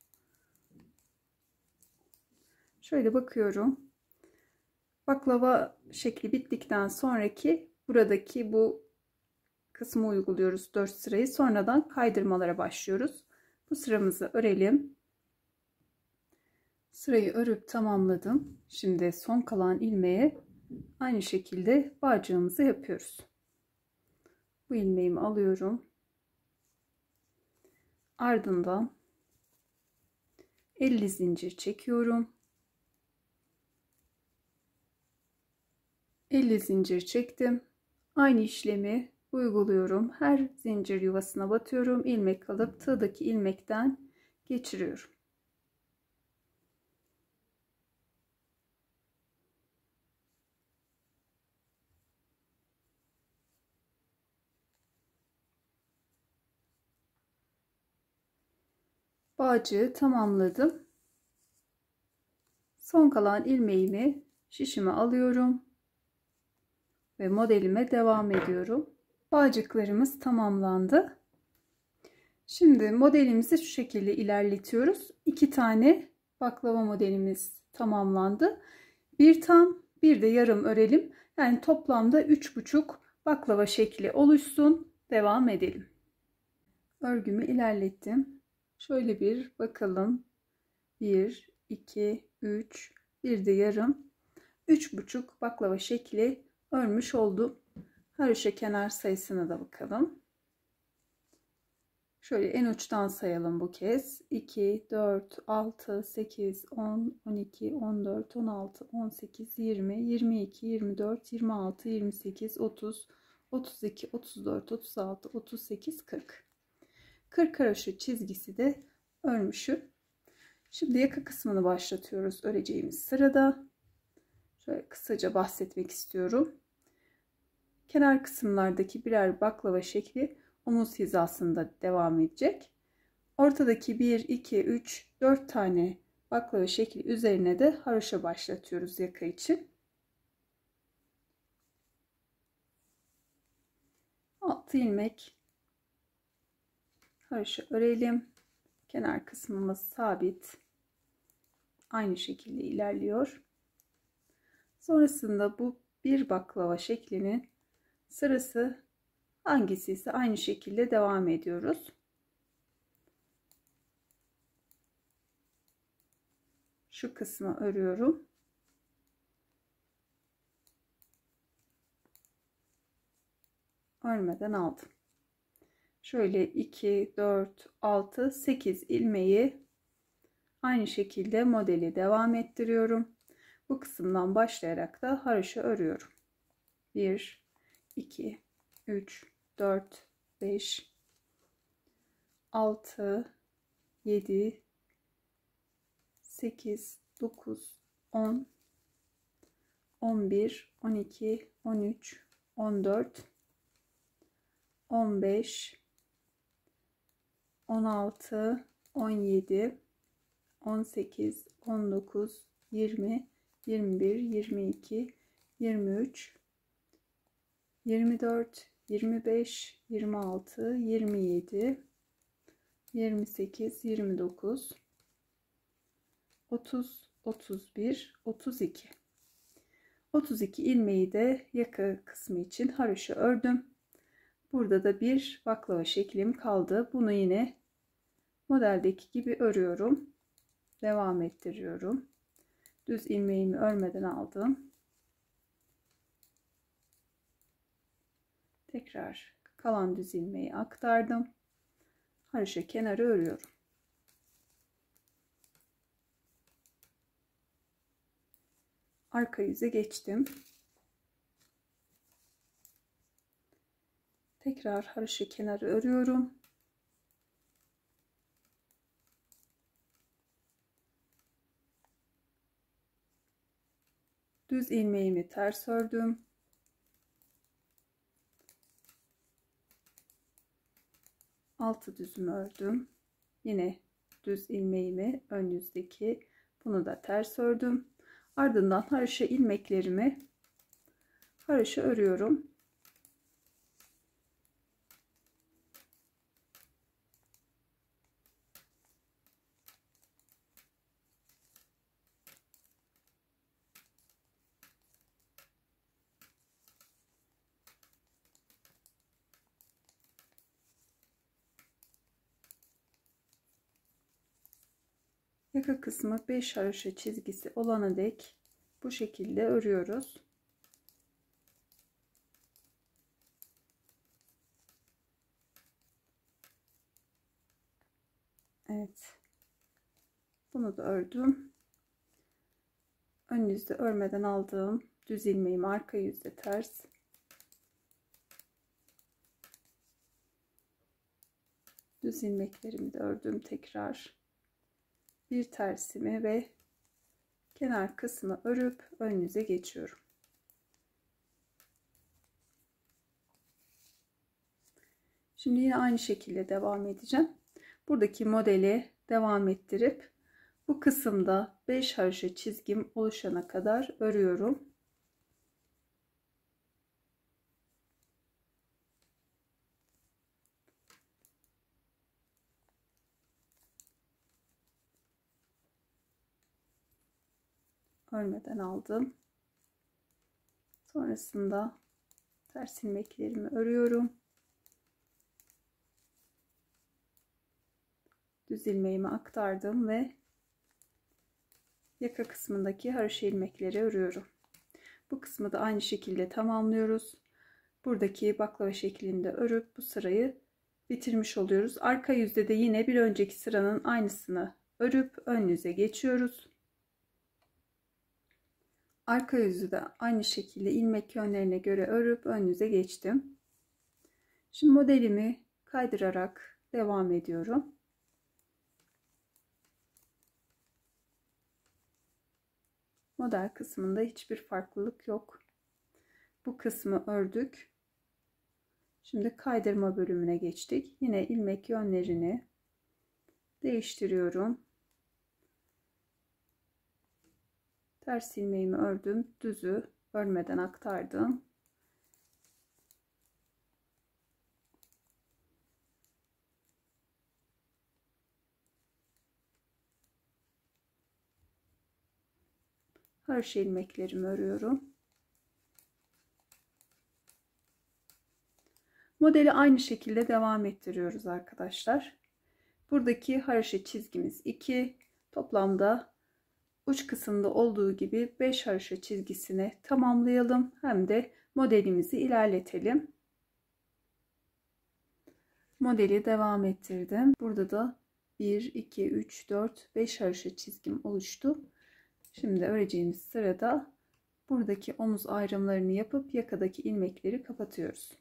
Şöyle bakıyorum. Baklava şekli bittikten sonraki buradaki bu kısmı uyguluyoruz 4 sırayı. Sonradan kaydırmalara başlıyoruz. Bu sıramızı örelim. Sırayı örüp tamamladım. Şimdi son kalan ilmeğe aynı şekilde bağcığımızı yapıyoruz. Bu ilmeğimi alıyorum. Ardından 50 zincir çekiyorum. 50 zincir çektim. Aynı işlemi uyguluyorum. Her zincir yuvasına batıyorum. İlmek alıp tığdaki ilmekten geçiriyorum. Bağcığı tamamladım. Son kalan ilmeğimi şişime alıyorum ve modelime devam ediyorum. Bağcıklarımız tamamlandı. Şimdi modelimizi şu şekilde ilerletiyoruz. 2 tane baklava modelimiz tamamlandı. Bir tam bir de yarım örelim. Yani toplamda 3,5 baklava şekli oluşsun. Devam edelim. Örgümü ilerlettim. Şöyle bir bakalım. 1, 2, 3, bir de yarım. 3,5 baklava şekli örmüş oldum. Haroşa kenar sayısına da bakalım. Şöyle en uçtan sayalım bu kez. 2, 4, 6, 8, 10, 12, 14, 16, 18, 20, 22, 24, 26, 28, 30, 32, 34, 36, 38, 40. 40 haroşa çizgisi de örmüşüm. Şimdi yaka kısmını başlatıyoruz öreceğimiz sırada. Şöyle kısaca bahsetmek istiyorum. Kenar kısımlardaki birer baklava şekli omuz hizasında devam edecek. Ortadaki 1, 2, 3, 4 tane baklava şekli üzerine de haroşa başlatıyoruz yaka için. 6 ilmek haroşa örelim. Kenar kısmımız sabit. Aynı şekilde ilerliyor. Sonrasında bu bir baklava şeklinin sırası hangisi ise aynı şekilde devam ediyoruz. şu kısmı örüyorum. Örmeden aldım. Şöyle 2, 4, 6, 8 ilmeği aynı şekilde modeli devam ettiriyorum. Bu kısımdan başlayarak da haroşa örüyorum. 1, 2, 3, 4, 5, 6, 7, 8, 9, 10, 11, 12, 13, 14, 15, 16, 17, 18, 19, 20, 21, 22, 23, 24, 25, 26, 27, 28, 29, 30, 31, 32. 32 ilmeği de yaka kısmı için haroşa ördüm. Burada da bir baklava şeklim kaldı. Bunu yine modeldeki gibi örüyorum. Devam ettiriyorum. Düz ilmeğimi örmeden aldım. Tekrar kalan düz ilmeği aktardım. Haroşa kenarı örüyorum. Arka yüze geçtim. Tekrar haroşa kenarı örüyorum. Düz ilmeğimi ters ördüm. Altı düzümü ördüm. Yine düz ilmeğimi ön yüzdeki bunu da ters ördüm. Ardından haroşa ilmeklerimi haroşa örüyorum. Yaka kısmı 5 haroşa çizgisi olana dek bu şekilde örüyoruz. Evet. Bunu da ördüm. Ön yüzde örmeden aldığım düz ilmeğimi arka yüzde ters. Düz ilmeklerimi de ördüm tekrar. Bir tersimi ve kenar kısmı örüp ön yüze geçiyorum. Şimdi yine aynı şekilde devam edeceğim. Buradaki modeli devam ettirip bu kısımda 5 haroşa çizgim oluşana kadar örüyorum. Örmeden aldım. Sonrasında ters ilmeklerimi örüyorum. Düz ilmeğimi aktardım ve yaka kısmındaki haroşa ilmekleri örüyorum. Bu kısmı da aynı şekilde tamamlıyoruz. Buradaki baklava şeklinde örüp bu sırayı bitirmiş oluyoruz. Arka yüzde de yine bir önceki sıranın aynısını örüp ön yüze geçiyoruz. Arka yüzü de aynı şekilde ilmek yönlerine göre örüp ön yüze geçtim. Şimdi modelimi kaydırarak devam ediyorum. Model kısmında hiçbir farklılık yok. Bu kısmı ördük. Şimdi kaydırma bölümüne geçtik. Yine ilmek yönlerini değiştiriyorum. Ters ilmeğimi ördüm. Düzü örmeden aktardım. Haroşa ilmeklerimi örüyorum. Modeli aynı şekilde devam ettiriyoruz arkadaşlar. Buradaki haroşa çizgimiz 2. Toplamda uç kısımda olduğu gibi 5 haroşa çizgisine tamamlayalım. Hem de modelimizi ilerletelim. Modeli devam ettirdim. Burada da 1, 2, 3, 4, 5 haroşa çizgim oluştu. Şimdi öreceğimiz sırada buradaki omuz ayrımlarını yapıp yakadaki ilmekleri kapatıyoruz.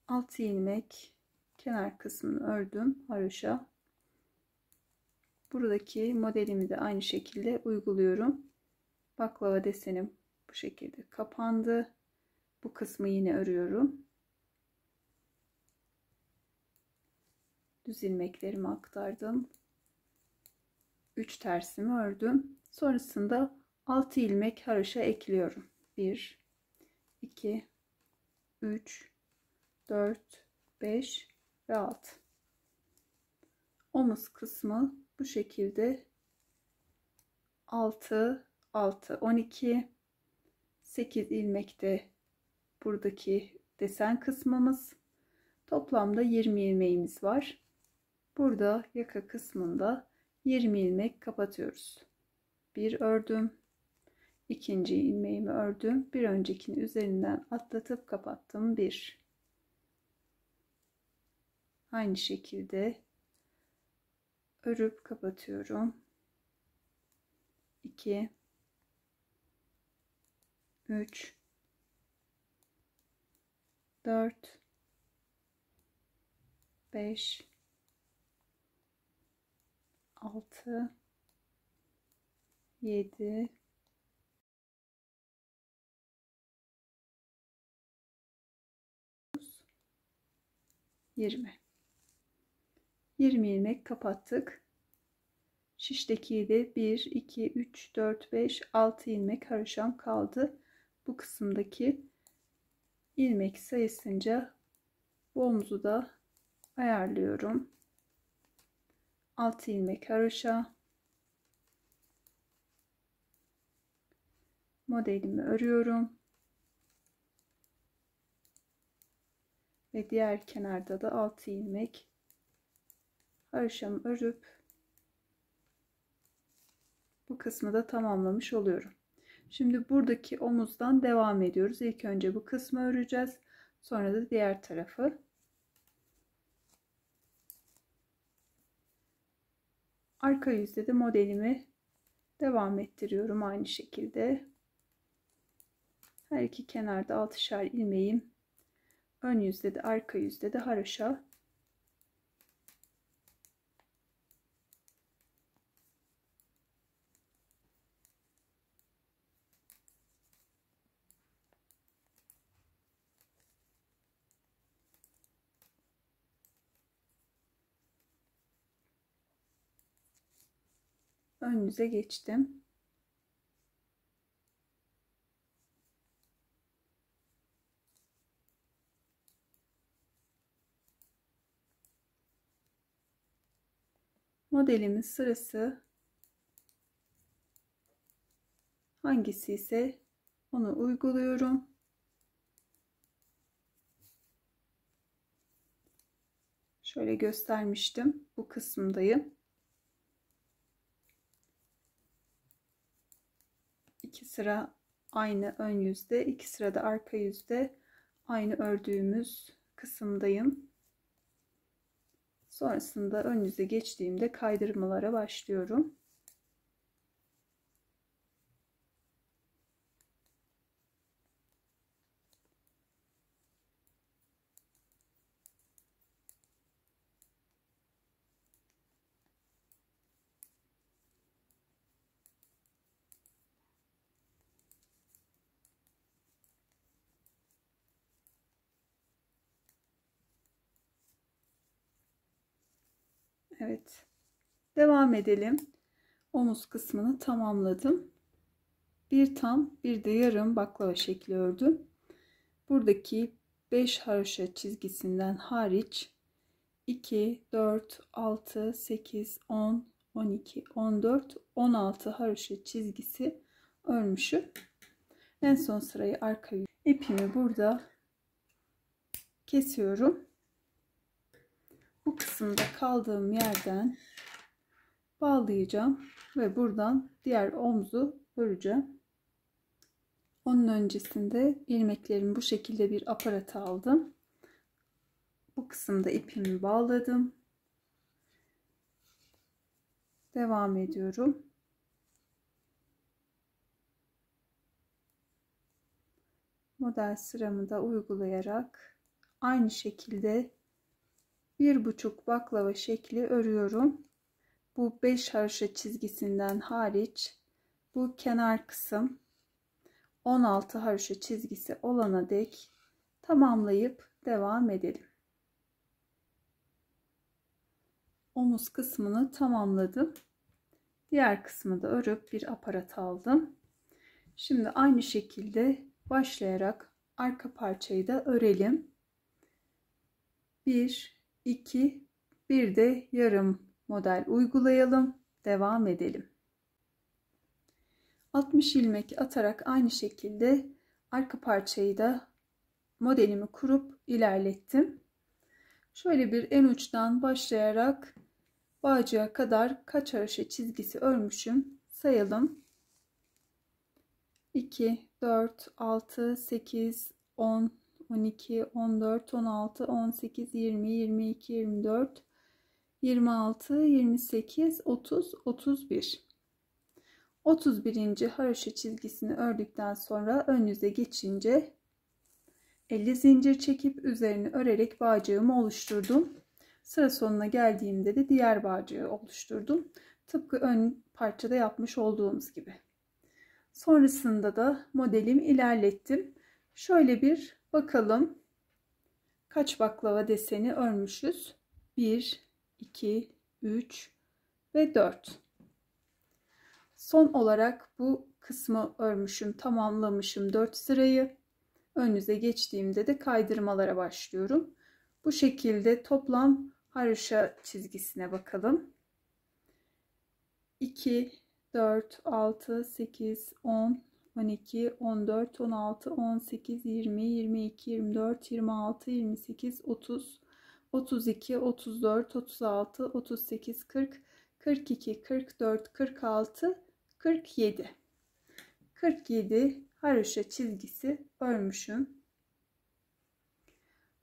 Altı ilmek kenar kısmını ördüm haroşa. Buradaki modelimi de aynı şekilde uyguluyorum. Baklava desenim bu şekilde kapandı. Bu kısmı yine örüyorum. Düz ilmeklerimi aktardım. 3 tersimi ördüm. Sonrasında 6 ilmek haroşa ekliyorum. 1, 2, 3, 4, 5 ve 6. Omuz kısmı bu şekilde 6, 6, 12, 8 ilmek de buradaki desen kısmımız. Toplamda 20 ilmeğimiz var. Burada yaka kısmında 20 ilmek kapatıyoruz. Bir ördüm. İkinci ilmeğimi ördüm. Bir öncekini üzerinden atlatıp kapattım. 1. Aynı şekilde örüp kapatıyorum. 2, 3, 4, 5, 6, 7, 20. 20 ilmek kapattık. Şişteki de 1, 2, 3, 4, 5, 6 ilmek haroşam kaldı. Bu kısımdaki ilmek sayısınca bu omuzu da ayarlıyorum. 6 ilmek haroşa. Modelimi örüyorum. Ve diğer kenarda da 6 ilmek haroşamı örüp bu kısmı da tamamlamış oluyorum. Şimdi buradaki omuzdan devam ediyoruz. İlk önce bu kısmı öreceğiz. Sonra da diğer tarafı. Arka yüzde de modelimi devam ettiriyorum aynı şekilde. Her iki kenarda 6'şar ilmeğim. Ön yüzde de arka yüzde de haroşa. Ön yüze geçtim. Modelimin sırası hangisi ise onu uyguluyorum. Şöyle göstermiştim. Bu kısımdayım. 2 sıra aynı ön yüzde, 2 sırada arka yüzde aynı ördüğümüz kısımdayım. Sonrasında ön yüze geçtiğimde kaydırmalara başlıyorum. Evet. Devam edelim. Omuz kısmını tamamladım. Bir tam bir de yarım baklava şekli ördüm. Buradaki 5 haroşa çizgisinden hariç 2, 4, 6, 8, 10, 12, 14, 16 haroşa çizgisi örmüşüm. En son sırayı arka yüz. İpimi burada kesiyorum. Bu kısımda kaldığım yerden bağlayacağım ve buradan diğer omzu öreceğim. Onun öncesinde ilmeklerimi bu şekilde bir aparata aldım. Bu kısımda ipimi bağladım. Devam ediyorum. Model sıramı da uygulayarak aynı şekilde 1,5 baklava şekli örüyorum. Bu 5 haroşa çizgisinden hariç bu kenar kısım 16 haroşa çizgisi olana dek tamamlayıp devam edelim. Omuz kısmını tamamladım. Diğer kısmı da örüp bir aparat aldım. Şimdi aynı şekilde başlayarak arka parçayı da örelim. 1, 2, bir de yarım model uygulayalım. Devam edelim. 60 ilmek atarak aynı şekilde arka parçayı da modelimi kurup ilerlettim. Şöyle bir en uçtan başlayarak bağcığa kadar kaç haroşa çizgisi örmüşüm sayalım. 2, 4, 6, 8, 10, 12, 14, 16, 18, 20, 22, 24, 26, 28, 30, 31. 31. haroşa çizgisini ördükten sonra ön yüze geçince 50 zincir çekip üzerini örerek bağcığımı oluşturdum. Sıra sonuna geldiğimde de diğer bağcığı oluşturdum. Tıpkı ön parçada yapmış olduğumuz gibi. Sonrasında da modelimi ilerlettim. Şöyle bir bakalım kaç baklava deseni örmüşüz. 1, 2, 3 ve 4. Son olarak bu kısmı örmüşüm, tamamlamışım 4 sırayı. Ön yüze geçtiğimde de kaydırmalara başlıyorum. Bu şekilde toplam haroşa çizgisine bakalım. 2, 4, 6, 8, 10, 12, 14, 16, 18, 20, 22, 24, 26, 28, 30, 32, 34, 36, 38, 40, 42, 44, 46, 47. 47 haroşa çizgisi örmüşüm.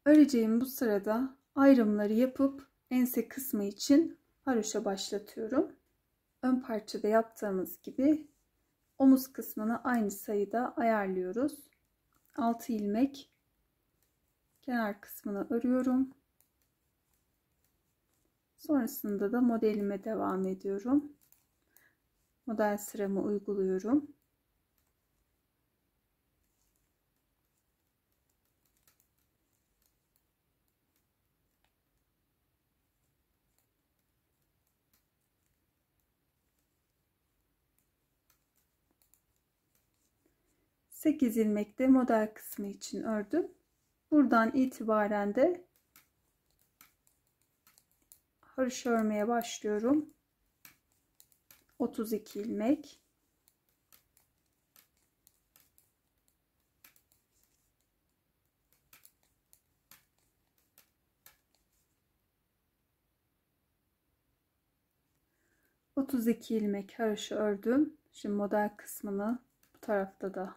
Öreceğim bu sırada ayrımları yapıp ense kısmı için haroşa başlatıyorum. Ön parçada yaptığımız gibi omuz kısmını aynı sayıda ayarlıyoruz. 6 ilmek kenar kısmını örüyorum. Sonrasında da modelime devam ediyorum. Model sıramı uyguluyorum. Sekiz ilmek de model kısmı için ördüm. Buradan itibaren de haroşa örmeye başlıyorum. 32 ilmek. ilmek haroşa ördüm. Şimdi model kısmını bu tarafta da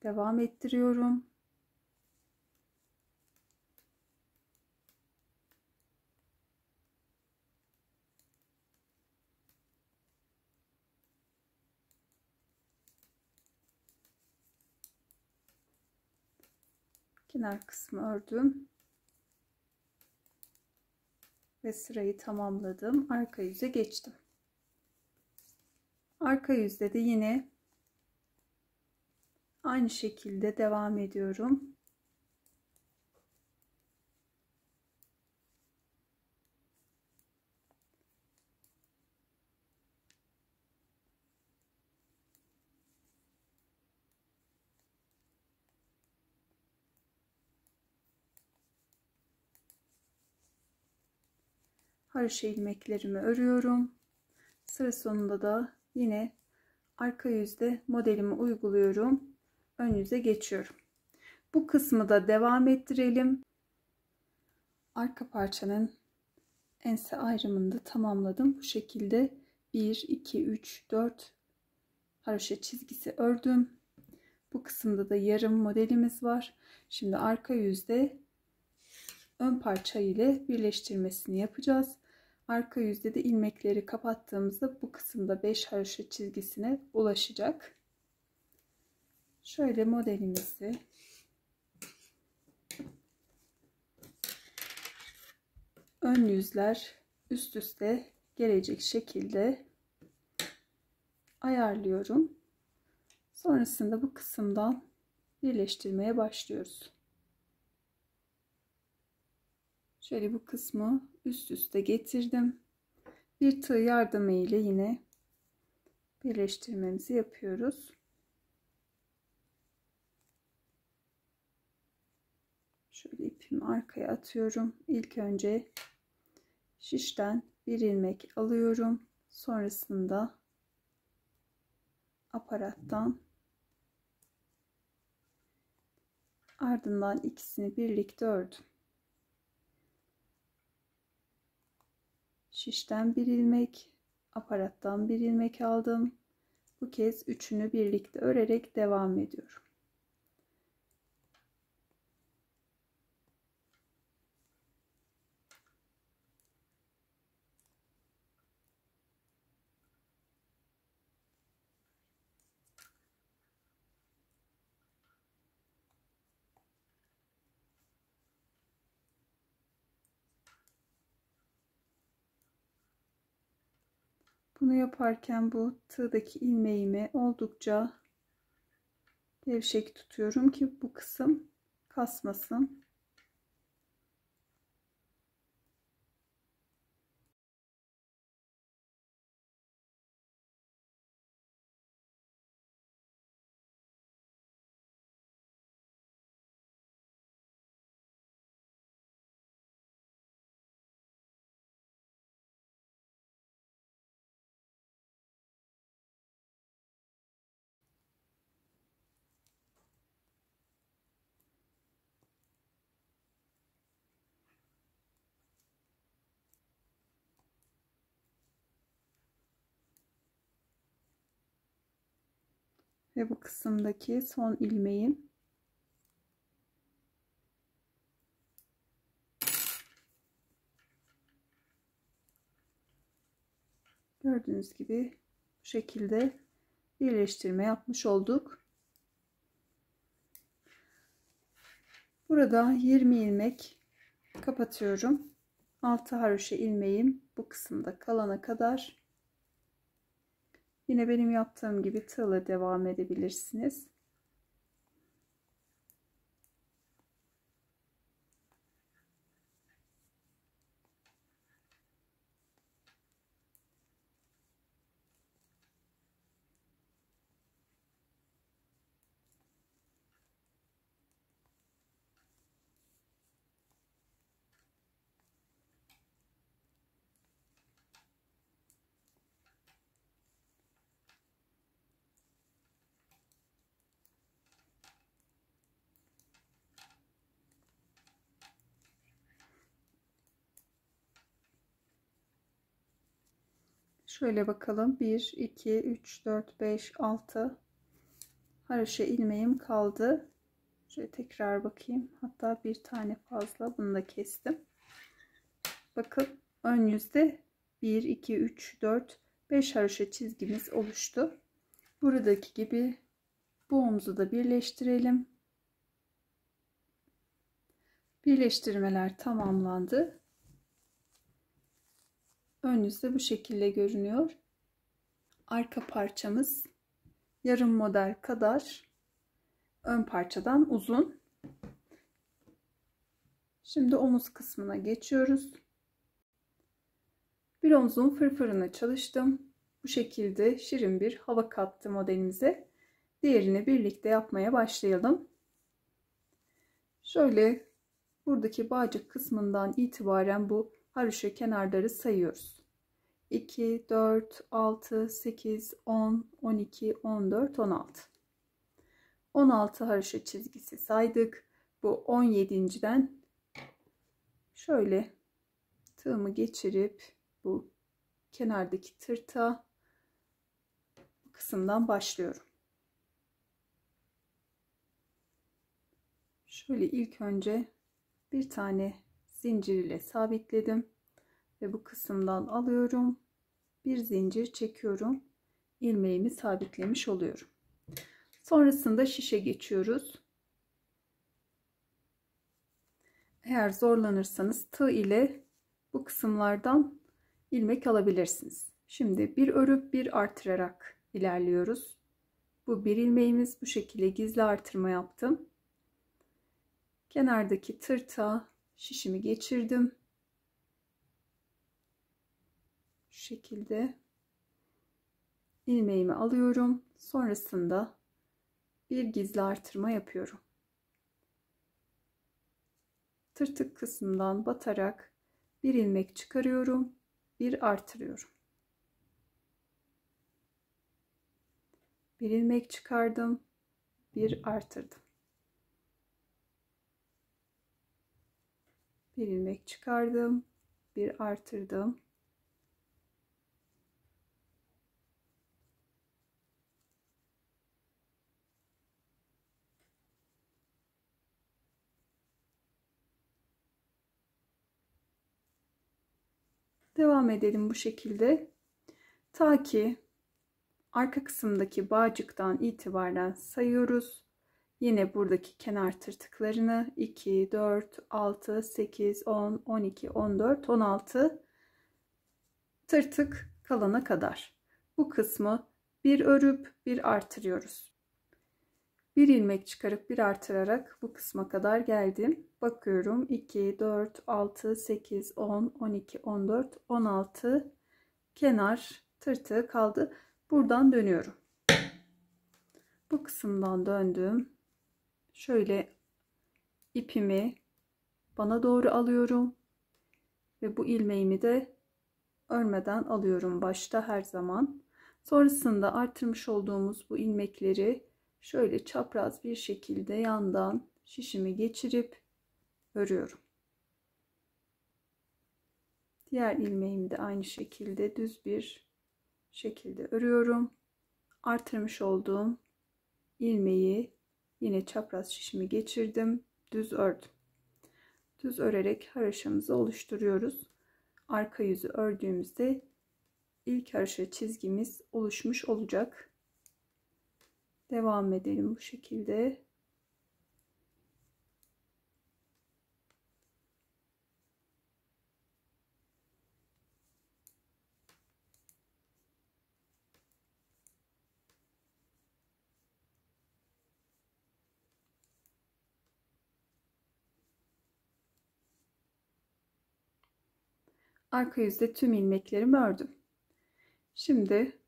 devam ettiriyorum. Kenar kısmı ördüm ve sırayı tamamladım. Arka yüze geçtim. Arka yüzde de yine aynı şekilde devam ediyorum. Haroşa ilmeklerimi örüyorum. Sıra sonunda da yine arka yüzde modelimi uyguluyorum. ön yüze geçiyorum. Bu kısmı da devam ettirelim. Arka parçanın ense ayrımını da tamamladım. Bu şekilde 1, 2, 3, 4 haroşa çizgisi ördüm. Bu kısımda da yarım modelimiz var. Şimdi arka yüzde ön parça ile birleştirmesini yapacağız. Arka yüzde de ilmekleri kapattığımızda bu kısımda 5 haroşa çizgisine ulaşacak. Şöyle modelimizi ön yüzler üst üste gelecek şekilde ayarlıyorum. Sonrasında bu kısımdan birleştirmeye başlıyoruz. Şöyle bu kısmı üst üste getirdim. Bir tığ yardımı ile yine birleştirmemizi yapıyoruz. Şöyle ipimi arkaya atıyorum. İlk önce şişten bir ilmek alıyorum. Sonrasında aparattan, ardından ikisini birlikte ördüm. Şişten bir ilmek, aparattan bir ilmek aldım. Bu kez üçünü birlikte örerek devam ediyorum. Bunu yaparken bu tığdaki ilmeğimi oldukça gevşek tutuyorum ki bu kısım kasmasın. Ve bu kısımdaki son ilmeğim. Gördüğünüz gibi bu şekilde birleştirme yapmış olduk. Burada 20 ilmek kapatıyorum. 6 haroşa ilmeğim bu kısımda kalana kadar. Yine benim yaptığım gibi tığla devam edebilirsiniz. Şöyle bakalım. 1, 2, 3, 4, 5, 6 haroşa ilmeğim kaldı. Şöyle tekrar bakayım. Hatta bir tane fazla. Bunu da kestim. Bakın ön yüzde 1, 2, 3, 4, 5 haroşa çizgimiz oluştu. Buradaki gibi bu omuzu da birleştirelim. Birleştirmeler tamamlandı. Ön yüzde bu şekilde görünüyor. Arka parçamız yarım model kadar ön parçadan uzun. Şimdi omuz kısmına geçiyoruz. Bir omuzun fırfırını çalıştım. Bu şekilde şirin bir hava kattı modelimize. Diğerini birlikte yapmaya başlayalım. Şöyle buradaki bağcık kısmından itibaren bu haroşa kenarları sayıyoruz. 2, 4, 6, 8, 10, 12, 14, 16. 16 haroşa çizgisi saydık. Bu 17.den şöyle tığımı geçirip bu kenardaki tırta bu kısımdan başlıyorum. Şöyle ilk önce bir tane zincir ile sabitledim ve bu kısımdan alıyorum. Bir zincir çekiyorum. İlmeğimi sabitlemiş oluyorum. Sonrasında şişe geçiyoruz. Eğer zorlanırsanız tığ ile bu kısımlardan ilmek alabilirsiniz. Şimdi bir örüp bir artırarak ilerliyoruz. Bu bir ilmeğimiz, bu şekilde gizli artırma yaptım. Kenardaki tırta şişimi geçirdim. Şu şekilde ilmeğimi alıyorum. Sonrasında bir gizli artırma yapıyorum. Tırtık kısmından batarak bir ilmek çıkarıyorum, bir artırıyorum. Bir ilmek çıkardım, bir artırdım. Bir ilmek çıkardım, bir artırdım. Devam edelim bu şekilde. Ta ki arka kısımdaki bağcıktan itibaren sayıyoruz. Yine buradaki kenar tırtıklarını 2, 4, 6, 8, 10, 12, 14, 16 tırtık kalana kadar. Bu kısmı bir örüp bir artırıyoruz. Bir ilmek çıkarıp bir artırarak bu kısma kadar geldim. Bakıyorum 2, 4, 6, 8, 10, 12, 14, 16 kenar tırtığı kaldı. Buradan dönüyorum. Bu kısımdan döndüm. Şöyle ipimi bana doğru alıyorum ve bu ilmeğimi de örmeden alıyorum başta her zaman. Sonrasında artırmış olduğumuz bu ilmekleri şöyle çapraz bir şekilde yandan şişimi geçirip örüyorum. Diğer ilmeğimi de aynı şekilde düz bir şekilde örüyorum. Artırmış olduğum ilmeği yine çapraz şişimi geçirdim, düz ördüm. Düz örerek haroşamızı oluşturuyoruz. Arka yüzü ördüğümüzde ilk haroşa çizgimiz oluşmuş olacak. Devam edelim bu şekilde. Arka yüzde tüm ilmeklerimi ördüm. Şimdi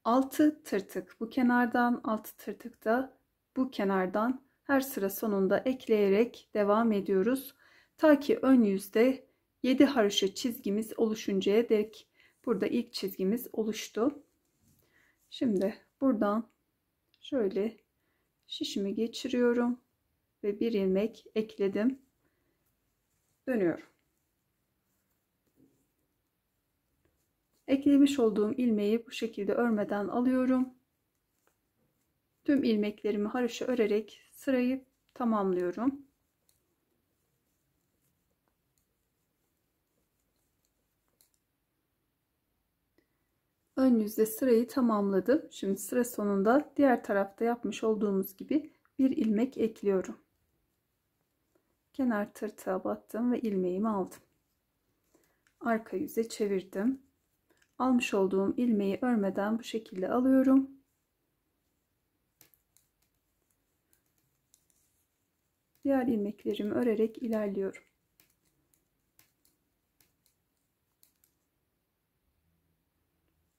6 tırtık bu kenardan, 6 tırtık da bu kenardan her sıra sonunda ekleyerek devam ediyoruz. Ta ki ön yüzde 7 haroşa çizgimiz oluşuncaya dek. Burada ilk çizgimiz oluştu. Şimdi buradan şöyle şişimi geçiriyorum ve bir ilmek ekledim. Dönüyorum. Eklemiş olduğum ilmeği bu şekilde örmeden alıyorum. Tüm ilmeklerimi haroşa örerek sırayı tamamlıyorum. Ön yüzde sırayı tamamladım. Şimdi sıra sonunda diğer tarafta yapmış olduğumuz gibi bir ilmek ekliyorum. Kenar tırtığa battım ve ilmeğimi aldım. Arka yüze çevirdim. Almış olduğum ilmeği örmeden bu şekilde alıyorum. Diğer ilmeklerimi örerek ilerliyorum.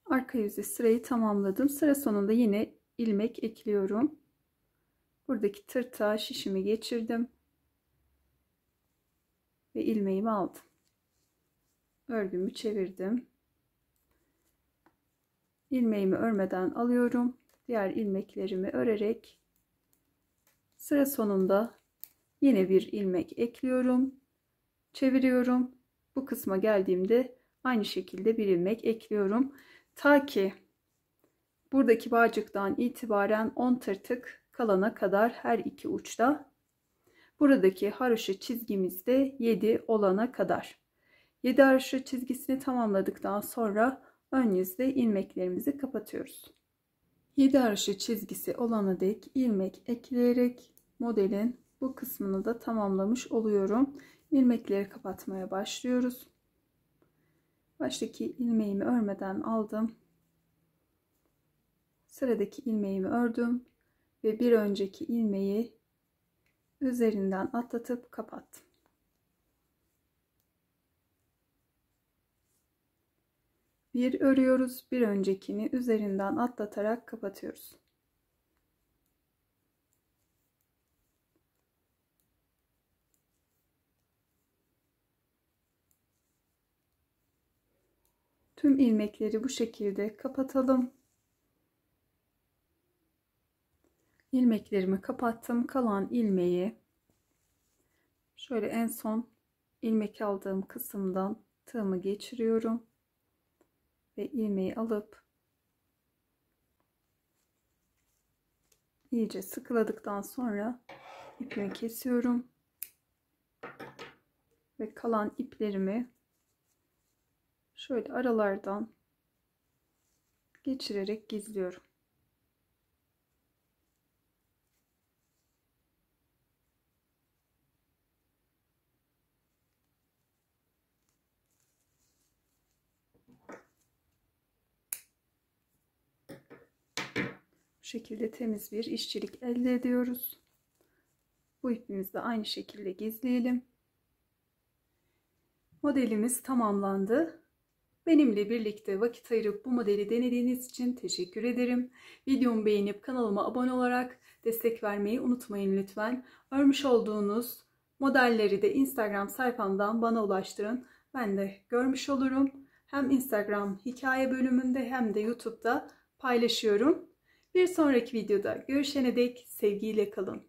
Arka yüzde sırayı tamamladım. Sıra sonunda yine ilmek ekliyorum. Buradaki tırtığa şişimi geçirdim ve ilmeğimi aldım. Örgümü çevirdim. İlmeğimi örmeden alıyorum. Diğer ilmeklerimi örerek Sıra sonunda yine bir ilmek ekliyorum. Çeviriyorum. Bu kısma geldiğimde aynı şekilde bir ilmek ekliyorum. Ta ki buradaki bağcıktan itibaren 10 tırtık kalana kadar her iki uçta. Buradaki haroşa çizgimizde 7 olana kadar. 7 haroşa çizgisini tamamladıktan sonra ön yüzde ilmeklerimizi kapatıyoruz. 7 haroşa çizgisi olana dek ilmek ekleyerek modelin bu kısmını da tamamlamış oluyorum. İlmekleri kapatmaya başlıyoruz. Baştaki ilmeğimi örmeden aldım. Sıradaki ilmeğimi ördüm ve bir önceki ilmeği üzerinden atlatıp kapattım. Bir örüyoruz, bir öncekini üzerinden atlatarak kapatıyoruz. Tüm ilmekleri bu şekilde kapatalım. İlmeklerimi kapattım. Kalan ilmeği şöyle en son ilmek aldığım kısımdan tığımı geçiriyorum ve ilmeği alıp iyice sıkıladıktan sonra ipimi kesiyorum ve kalan iplerimi şöyle aralardan geçirerek gizliyorum. Bu şekilde temiz bir işçilik elde ediyoruz. Bu ipimizi de aynı şekilde gizleyelim. Modelimiz tamamlandı. Benimle birlikte vakit ayırıp bu modeli denediğiniz için teşekkür ederim. Videomu beğenip kanalıma abone olarak destek vermeyi unutmayın lütfen. Örmüş olduğunuz modelleri de Instagram sayfamdan bana ulaştırın. Ben de görmüş olurum. Hem Instagram hikaye bölümünde hem de YouTube'da paylaşıyorum. Bir sonraki videoda görüşene dek sevgiyle kalın.